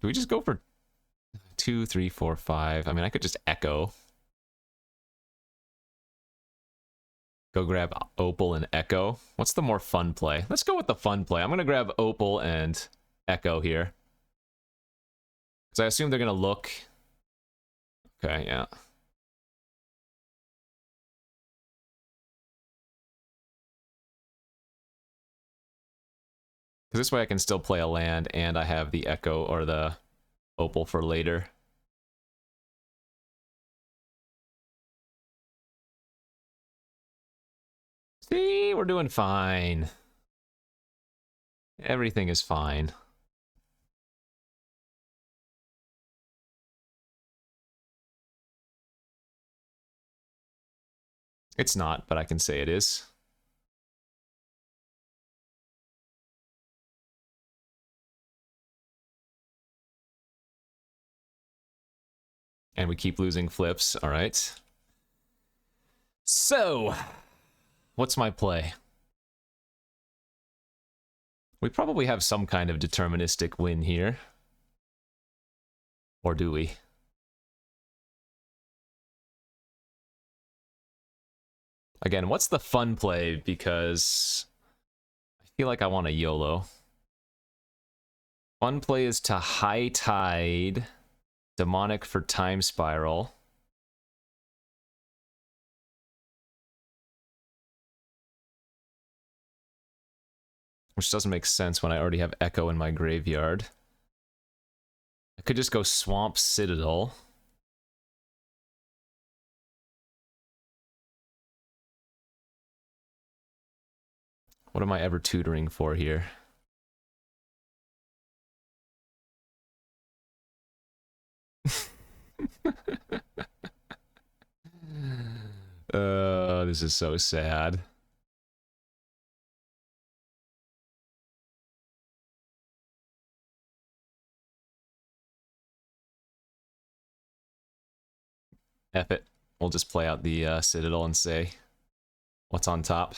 Do we just go for 2, 3, 4, 5? I mean, I could just Echo. Go grab Opal and Echo. What's the more fun play? Let's go with the fun play. I'm going to grab Opal and Echo here. Because I assume they're going to look. Okay, yeah. Because this way I can still play a land and I have the Echo or the Opal for later. See, we're doing fine. Everything is fine. It's not, but I can say it is. And we keep losing flips, all right. So, what's my play? We probably have some kind of deterministic win here. Or do we? Again, what's the fun play? Because I feel like I want a YOLO. Fun play is to High Tide, Demonic for Time Spiral. Which doesn't make sense when I already have Echo in my graveyard. I could just go Swamp Citadel. What am I ever tutoring for here? This is so sad. F it. We'll just play out the Citadel and say what's on top.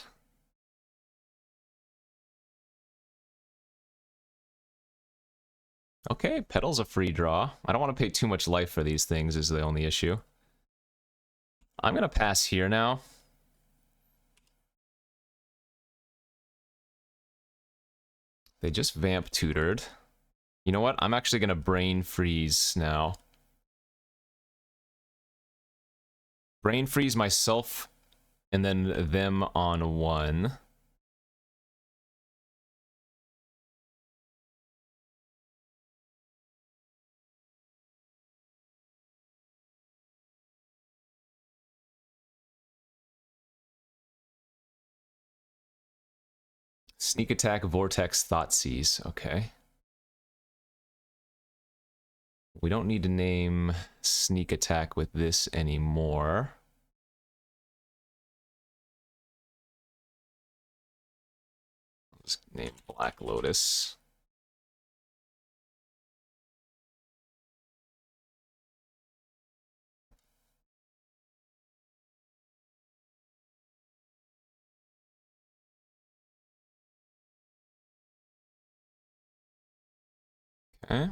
Okay, Petal's a free draw. I don't want to pay too much life for these things is the only issue. I'm going to pass here now. They just vamp tutored. You know what? I'm actually going to brain freeze now. Brain freeze myself and then them on 1. Sneak attack, vortex, Thoughtseize. Okay. We don't need to name sneak attack with this anymore. I'll just name Black Lotus. Okay.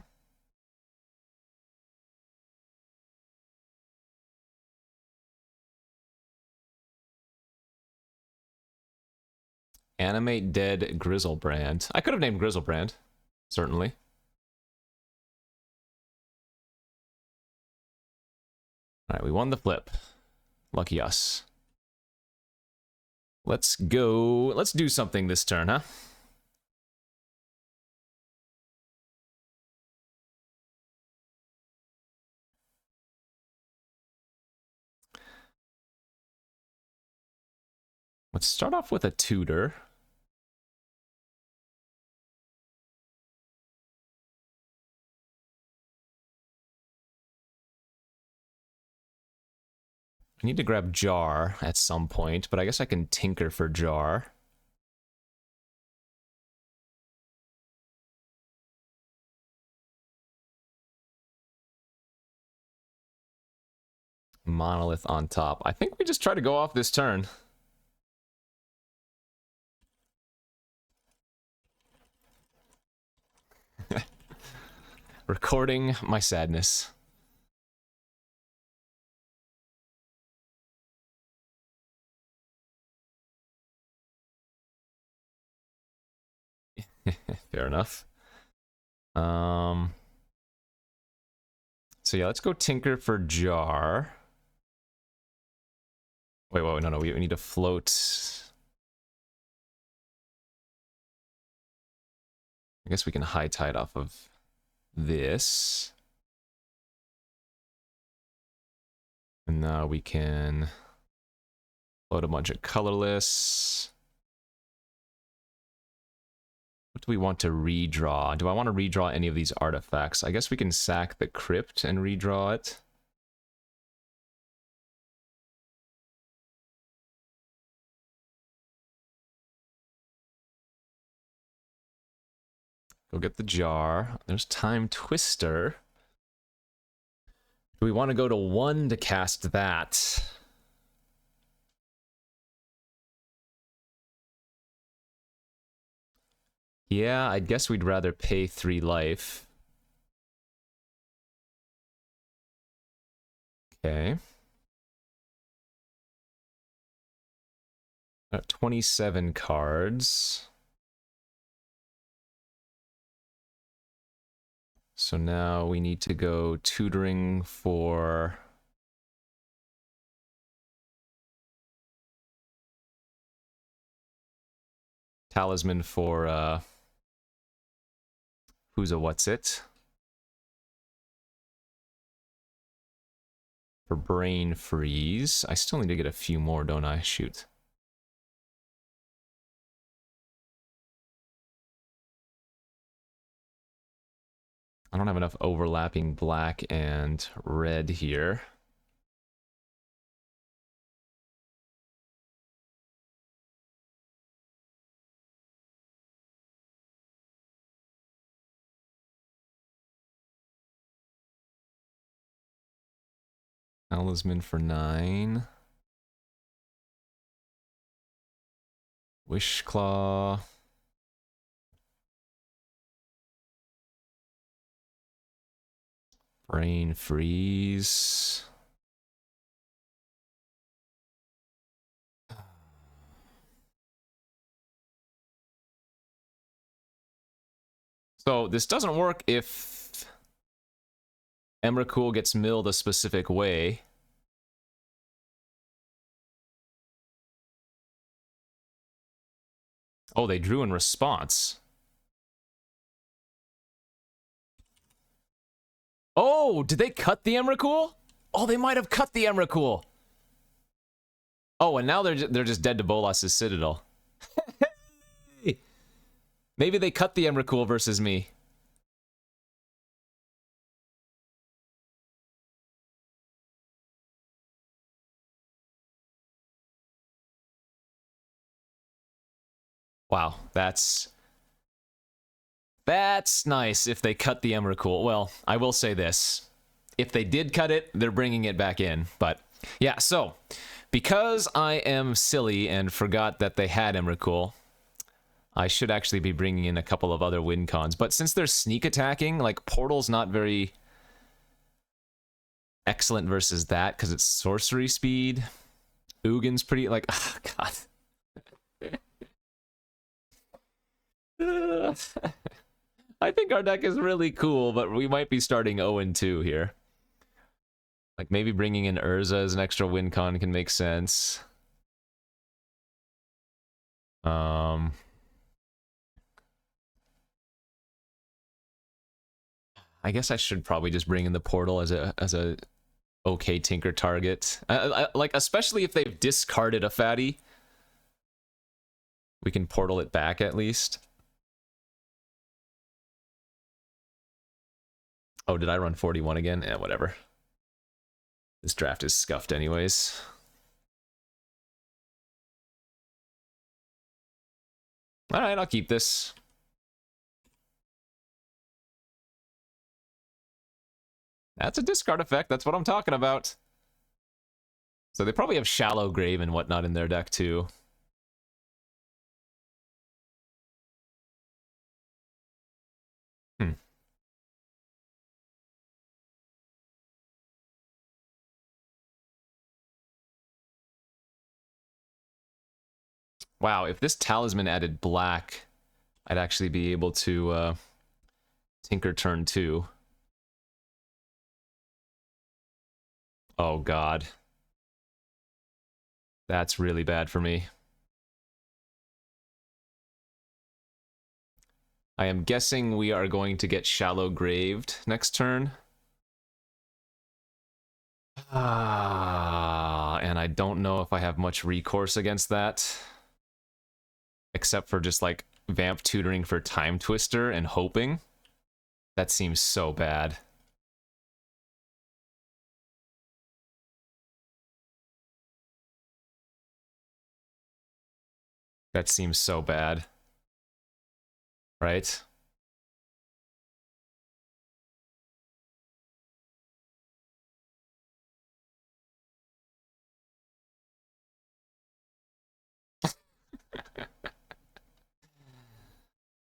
Animate dead Grizzlebrand. I could have named Grizzlebrand, certainly. All right, we won the flip. Lucky us. Let's go. Let's do something this turn, huh? Let's start off with a tutor. I need to grab Jar at some point, but I guess I can tinker for Jar. Monolith on top. I think we just try to go off this turn. Recording my sadness. Fair enough. So yeah, let's go tinker for Jar. Wait, no, we need to float. I guess we can high tide off of this. And now we can float a bunch of colorless. What do we want to redraw? Do I want to redraw any of these artifacts? I guess we can sack the crypt and redraw it. Go get the jar. There's Time Twister. Do we want to go to 1 to cast that? Yeah, I guess we'd rather pay 3 life. Okay. 27 cards. So now we need to go tutoring for... Talisman for, who's a what's it? For Brain Freeze. I still need to get a few more, don't I? Shoot. I don't have enough overlapping black and red here. Talisman for 9. Wishclaw. Brain Freeze. So this doesn't work if Emrakul gets milled a specific way. Oh, they drew in response. Oh, did they cut the Emrakul? Oh, they might have cut the Emrakul. Oh, and now they're just dead to Bolas's Citadel. Maybe they cut the Emrakul versus me. Wow, that's nice if they cut the Emrakul. Well, I will say this. If they did cut it, they're bringing it back in. But yeah, so because I am silly and forgot that they had Emrakul, I should actually be bringing in a couple of other win cons. But since they're sneak attacking, like, Portal's not very excellent versus that because it's sorcery speed. Ugin's pretty, like, oh, God. I think our deck is really cool, but we might be starting 0-2 here. Like, maybe bringing in Urza as an extra win con can make sense. I guess I should probably just bring in the portal as a okay tinker target. Like, especially if they've discarded a fatty. We can portal it back at least. Oh, did I run 41 again? Eh, whatever. This draft is scuffed anyways. Alright, I'll keep this. That's a discard effect, that's what I'm talking about. So they probably have Shallow Grave and whatnot in their deck too. Wow, if this talisman added black, I'd actually be able to tinker turn 2. Oh god. That's really bad for me. I am guessing we are going to get Shallow Graved next turn. And I don't know if I have much recourse against that. Except for just, like, Vamp tutoring for Time Twister and hoping. That seems so bad. That seems so bad. Right?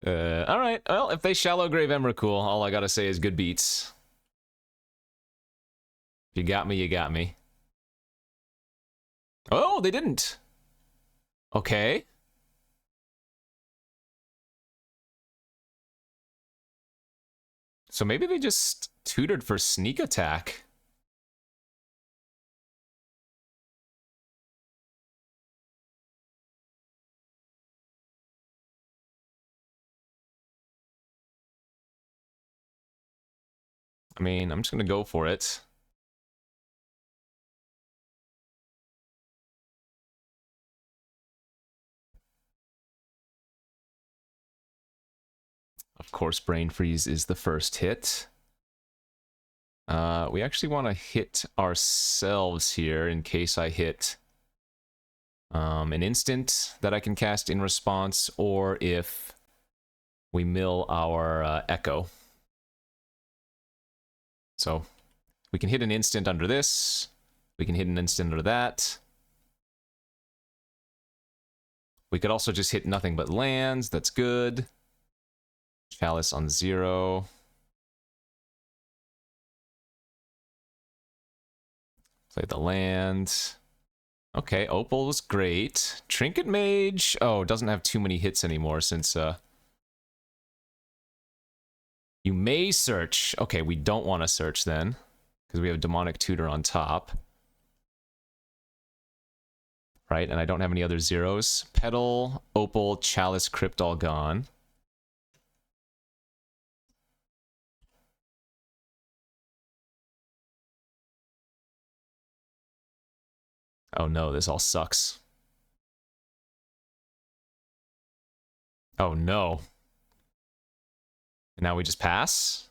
Alright, well, if they Shallow Grave Emrakul, all I gotta say is good beats. If you got me, you got me. Oh, they didn't! Okay. So maybe they just tutored for sneak attack. I mean, I'm just gonna go for it. Of course, Brain Freeze is the first hit. We actually want to hit ourselves here in case I hit an instant that I can cast in response, or if we mill our Echo. So we can hit an instant under this. We can hit an instant under that. We could also just hit nothing but lands. That's good. Chalice on 0. Play the land. Okay, Opal was great. Trinket Mage. Oh, doesn't have too many hits anymore since you may search. Okay, we don't want to search then, because we have Demonic Tutor on top. Right, and I don't have any other zeros. Petal, Opal, Chalice, Crypt all gone. Oh no, this all sucks. Oh no. And now we just pass?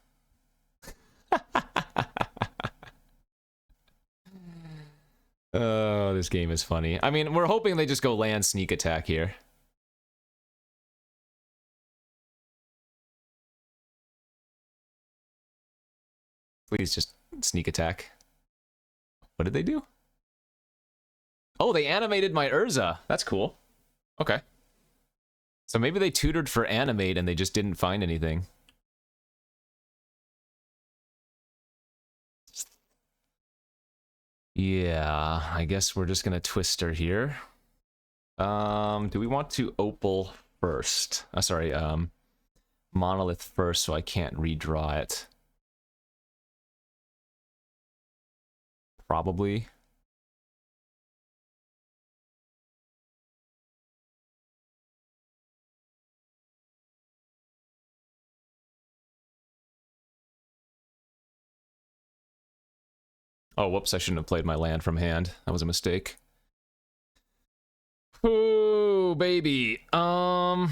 Oh, this game is funny. I mean, we're hoping they just go land sneak attack here. Please just sneak attack. What did they do? Oh, they animated my Urza. That's cool. Okay. So maybe they tutored for animate and they just didn't find anything. Yeah, I guess we're just gonna Twister here. Do we want to Opal first. Sorry, Monolith first, so I can't redraw it. Probably. Oh, whoops, I shouldn't have played my land from hand. That was a mistake. Ooh, baby. All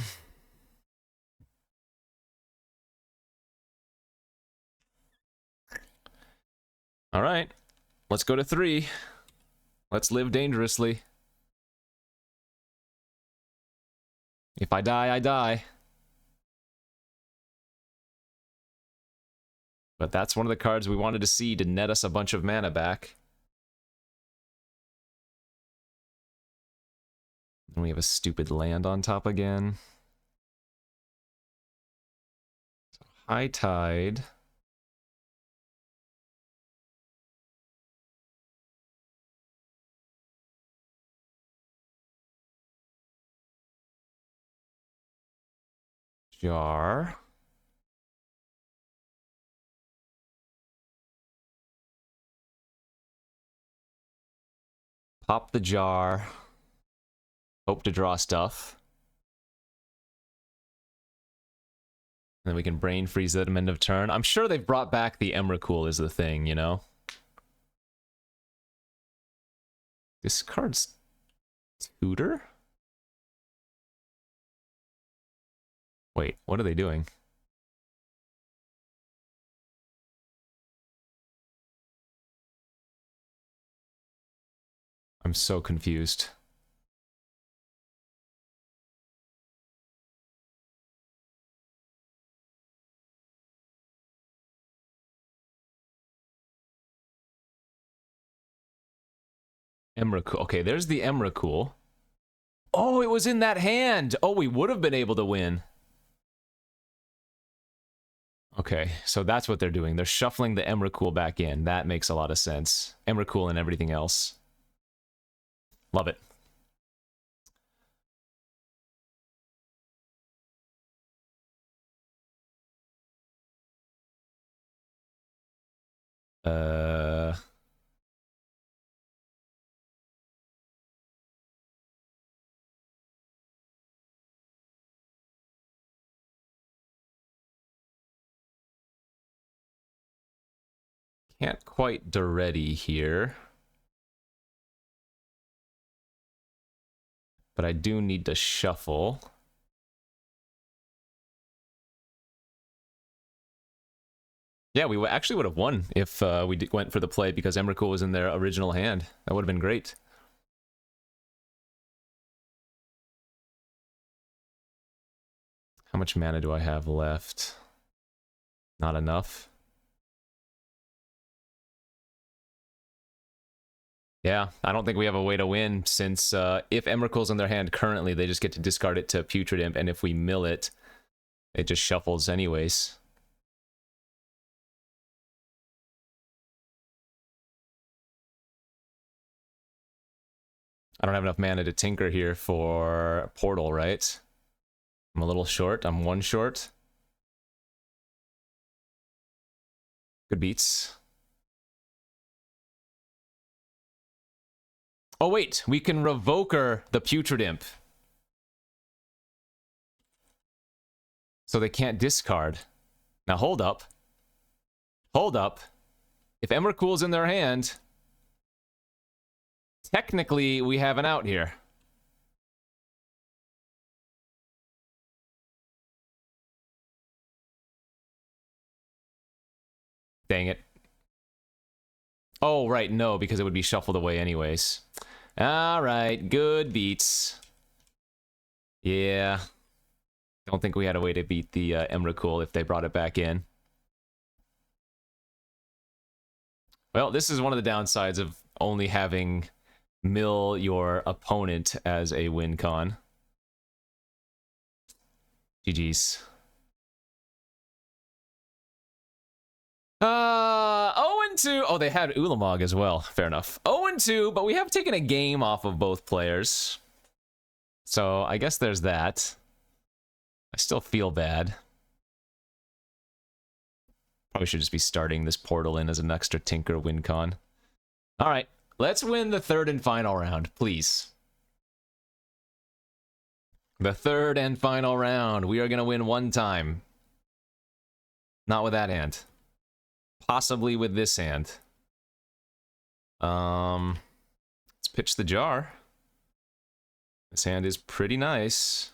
right. Let's go to 3. Let's live dangerously. If I die, I die. But that's one of the cards we wanted to see to net us a bunch of mana back. And we have a stupid land on top again. So High Tide. Jar. Pop the jar. Hope to draw stuff. Then we can brain freeze at end of turn. I'm sure they've brought back the Emrakul is the thing, you know? This card's Tutor? Wait, what are they doing? I'm so confused. Emrakul. Okay, there's the Emrakul. Oh, it was in that hand! Oh, we would have been able to win. Okay, so that's what they're doing. They're shuffling the Emrakul back in. That makes a lot of sense. Emrakul and everything else. Love it. Can't quite Duretti here. But I do need to shuffle. Yeah, we actually would have won if we went for the play because Emrakul was in their original hand. That would have been great. How much mana do I have left? Not enough. Yeah, I don't think we have a way to win since if Emrakul's in their hand currently, they just get to discard it to Putrid Imp, and if we mill it, it just shuffles anyways. I don't have enough mana to tinker here for Portal, right? I'm a little short. I'm 1 short. Good beats. Oh wait, we can Revoker the Putrid Imp. So they can't discard. Now hold up. Hold up. If Emrakul's in their hand, technically we have an out here. Dang it. Oh, right, no, because it would be shuffled away anyways. Alright, good beats. Yeah. Don't think we had a way to beat the Emrakul if they brought it back in. Well, this is one of the downsides of only having mill your opponent as a win con. GG's. 0-2. Oh, they had Ulamog as well. Fair enough. 0-2, but we have taken a game off of both players. So I guess there's that. I still feel bad. Probably should just be starting this portal in as an extra Tinker win con. Alright, let's win the third and final round, please. The third and final round. We are going to win one time. Not with that hand. Possibly with this hand. Let's pitch the jar. This hand is pretty nice.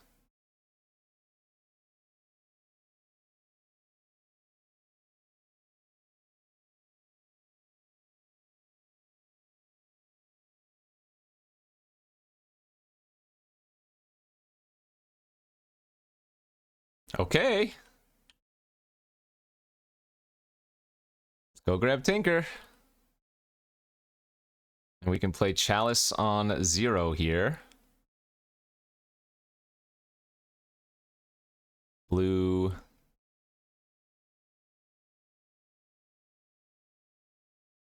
Okay. Let's go grab Tinker. And we can play Chalice on 0 here. Blue.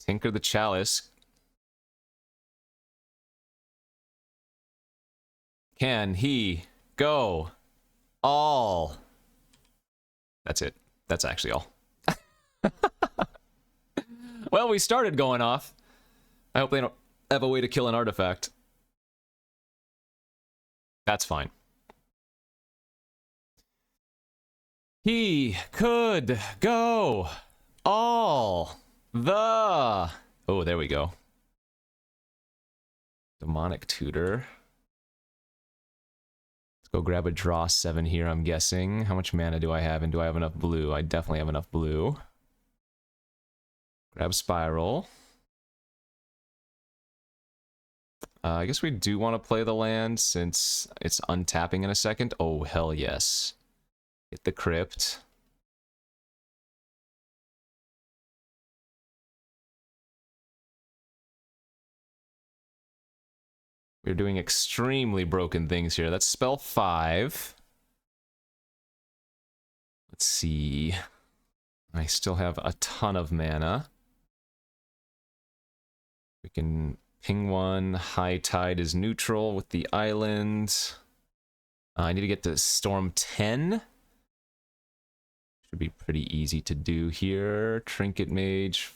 Tinker the Chalice. Can he go all? That's it. That's actually all. Well, we started going off. I hope they don't have a way to kill an artifact. That's fine. He could go all the... Oh, there we go. Demonic Tutor. Let's go grab a draw 7 here, I'm guessing. How much mana do I have, and do I have enough blue? I definitely have enough blue. Grab Spiral. I guess we do want to play the land since it's untapping in a second. Oh, hell yes. Hit the Crypt. We're doing extremely broken things here. That's spell 5. Let's see. I still have a ton of mana. We can ping 1. High Tide is neutral with the island. I need to get to Storm 10. Should be pretty easy to do here. Trinket Mage.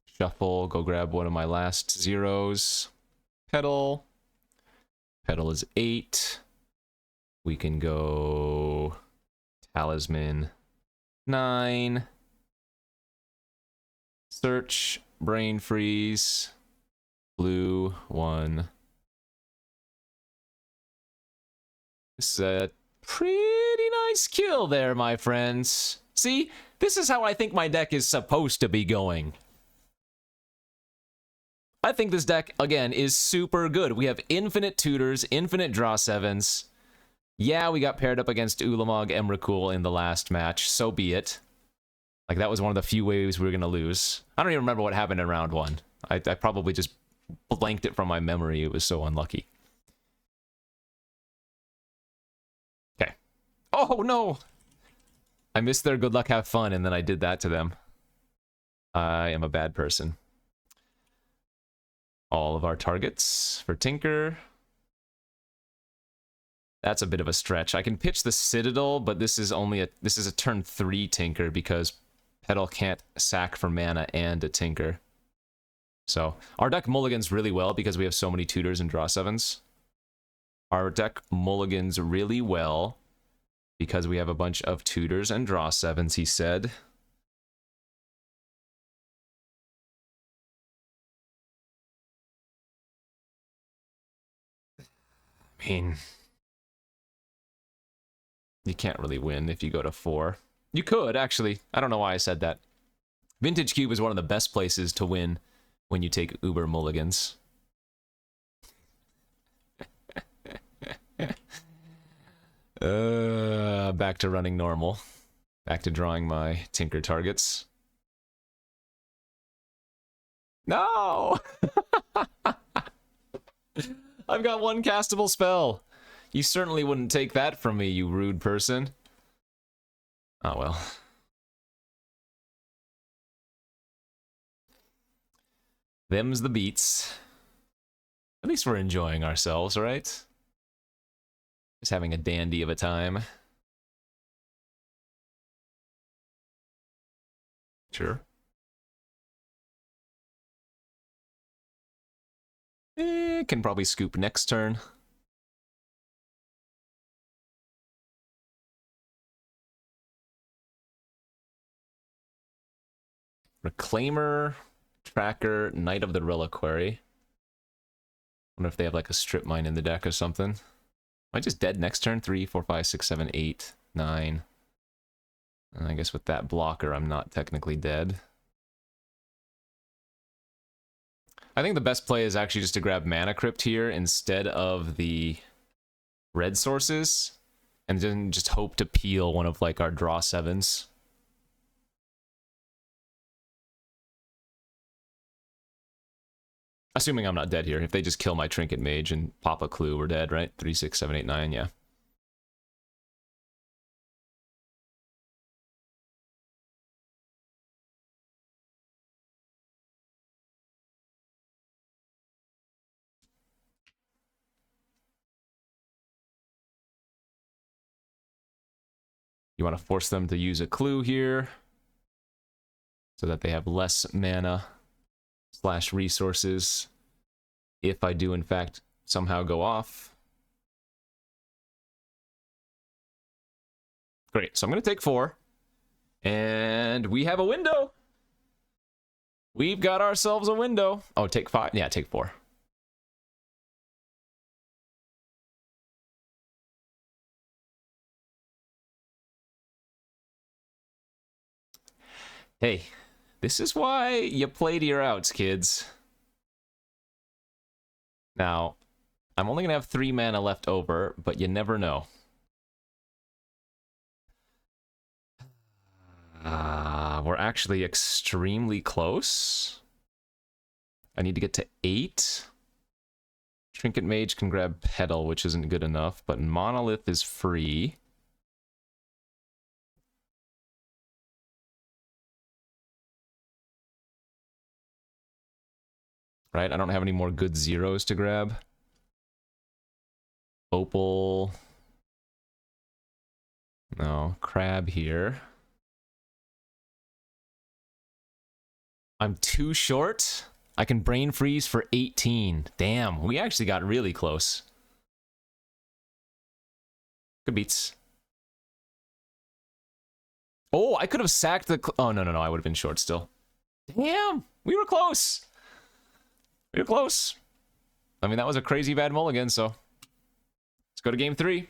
Shuffle. Go grab one of my last zeros. Petal. Petal is 8. We can go Talisman 9. Search. Brain Freeze. Blue 1. This is a pretty nice kill there, my friends. See, this is how I think my deck is supposed to be going. I think this deck, again, is super good. We have infinite tutors, infinite draw 7s. Yeah, we got paired up against Ulamog Emrakul in the last match. So be it. Like, that was one of the few ways we were going to lose. I don't even remember what happened in round 1. I probably just blanked it from my memory. It was so unlucky. Okay. Oh, no! I missed their good luck, have fun, and then I did that to them. I am a bad person. All of our targets for Tinker. That's a bit of a stretch. I can pitch the Citadel, but this is a turn 3 Tinker because Petal can't sack for mana and a Tinker. So, our deck mulligans really well because we have so many tutors and draw 7s. Our deck mulligans really well because we have a bunch of tutors and draw 7s, he said. I mean, you can't really win if you go to 4. You could, actually. I don't know why I said that. Vintage Cube is one of the best places to win when you take Uber mulligans. Back to running normal. Back to drawing my Tinker targets. No! I've got one castable spell. You certainly wouldn't take that from me, you rude person. Oh well. Them's the beats. At least we're enjoying ourselves, right? Just having a dandy of a time. Sure. Can probably scoop next turn. Reclaimer, Tracker, Knight of the Reliquary. Wonder if they have like a strip mine in the deck or something. Am I just dead next turn? 3, 4, 5, 6, 7, 8, 9. And I guess with that blocker, I'm not technically dead. I think the best play is actually just to grab Mana Crypt here instead of the red sources. And then just hope to peel one of like our draw 7s. Assuming I'm not dead here. If they just kill my Trinket Mage and pop a clue, we're dead, right? 3, 6, 7, 8, 9, yeah. You want to force them to use a clue here so that they have less mana / resources if I do in fact somehow go off. Great, so I'm going to take 4. And we have a window. We've got ourselves a window. Oh, take 5? Yeah, take 4. Hey, this is why you play to your outs, kids. Now, I'm only going to have 3 mana left over, but you never know. We're actually extremely close. I need to get to 8. Trinket Mage can grab Petal, which isn't good enough, but Monolith is free. Right, I don't have any more good zeros to grab. Opal. No, Crab here. I'm too short. I can Brain Freeze for 18. Damn, we actually got really close. Good beats. Oh, I could have sacked the... Oh, no, I would have been short still. Damn, we were close. We were close. I mean, that was a crazy bad mulligan, so... Let's go to game 3.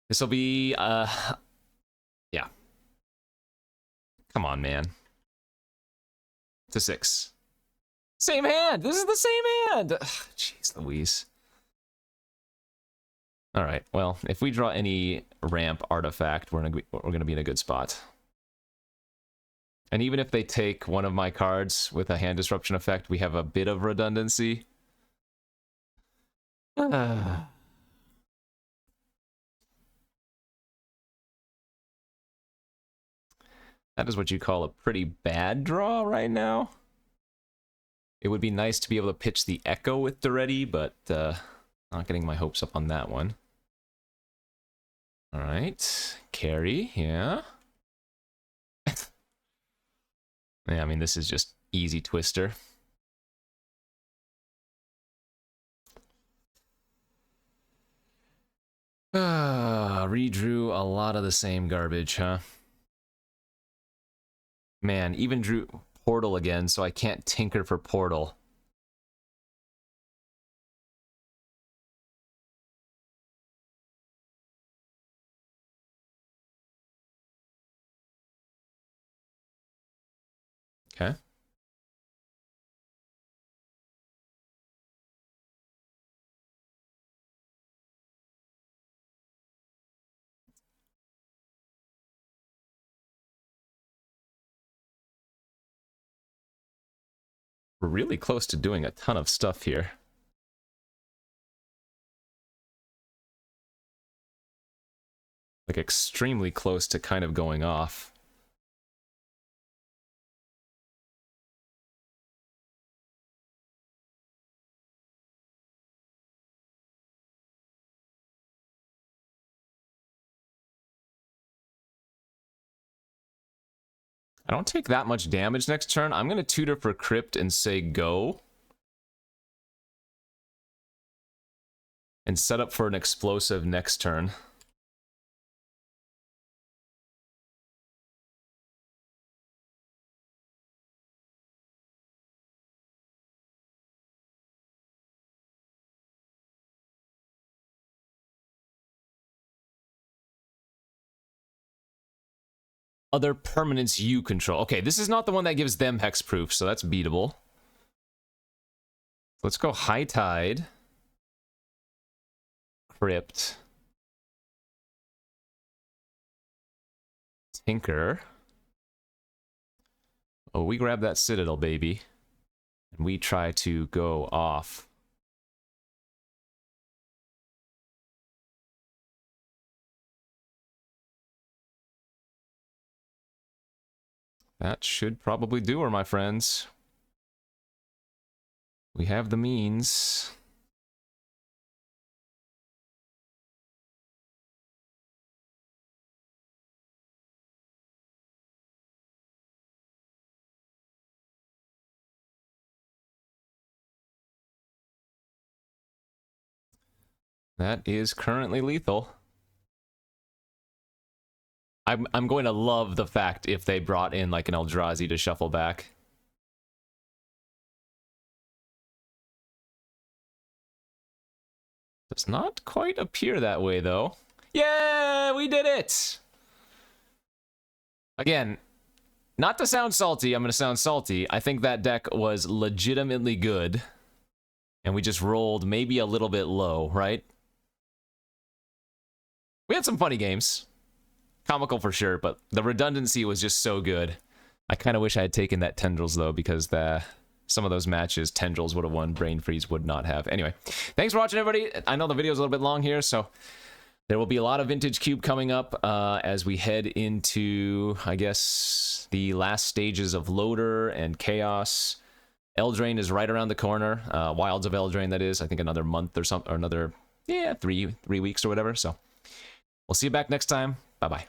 This will be, yeah. Come on, man. To 6. Same hand! This is the same hand! Jeez Louise. Alright, well, if we draw any ramp artifact, we're gonna be in a good spot. And even if they take one of my cards with a hand disruption effect, we have a bit of redundancy. That is what you call a pretty bad draw right now. It would be nice to be able to pitch the Echo with Duretti, but not getting my hopes up on that one. Alright, carry, yeah. Yeah, I mean, this is just easy Twister. Redrew a lot of the same garbage, huh? Man, even drew Portal again, so I can't tinker for Portal. Okay. We're really close to doing a ton of stuff here. Like, extremely close to kind of going off. I don't take that much damage next turn. I'm going to tutor for Crypt and say go. And set up for an explosive next turn. Other permanents you control. Okay, this is not the one that gives them hexproof, so that's beatable. Let's go High Tide. Crypt. Tinker. Oh, we grab that Citadel, baby. And we try to go off. That should probably do her, my friends. We have the means. That is currently lethal. I'm going to love the fact if they brought in like an Eldrazi to shuffle back. Does not quite appear that way, though. Yeah, we did it! Again, not to sound salty, I'm going to sound salty. I think that deck was legitimately good. And we just rolled maybe a little bit low, right? We had some funny games. Comical for sure, but the redundancy was just so good. I kind of wish I had taken that Tendrils, though, because some of those matches, Tendrils would have won, Brain Freeze would not have. Anyway, thanks for watching, everybody. I know the video's a little bit long here, so there will be a lot of Vintage Cube coming up as we head into, I guess, the last stages of Loader and Chaos. Eldraine is right around the corner. Wilds of Eldraine, that is. I think another month or something, or another, yeah, three weeks or whatever. So we'll see you back next time. Bye-bye.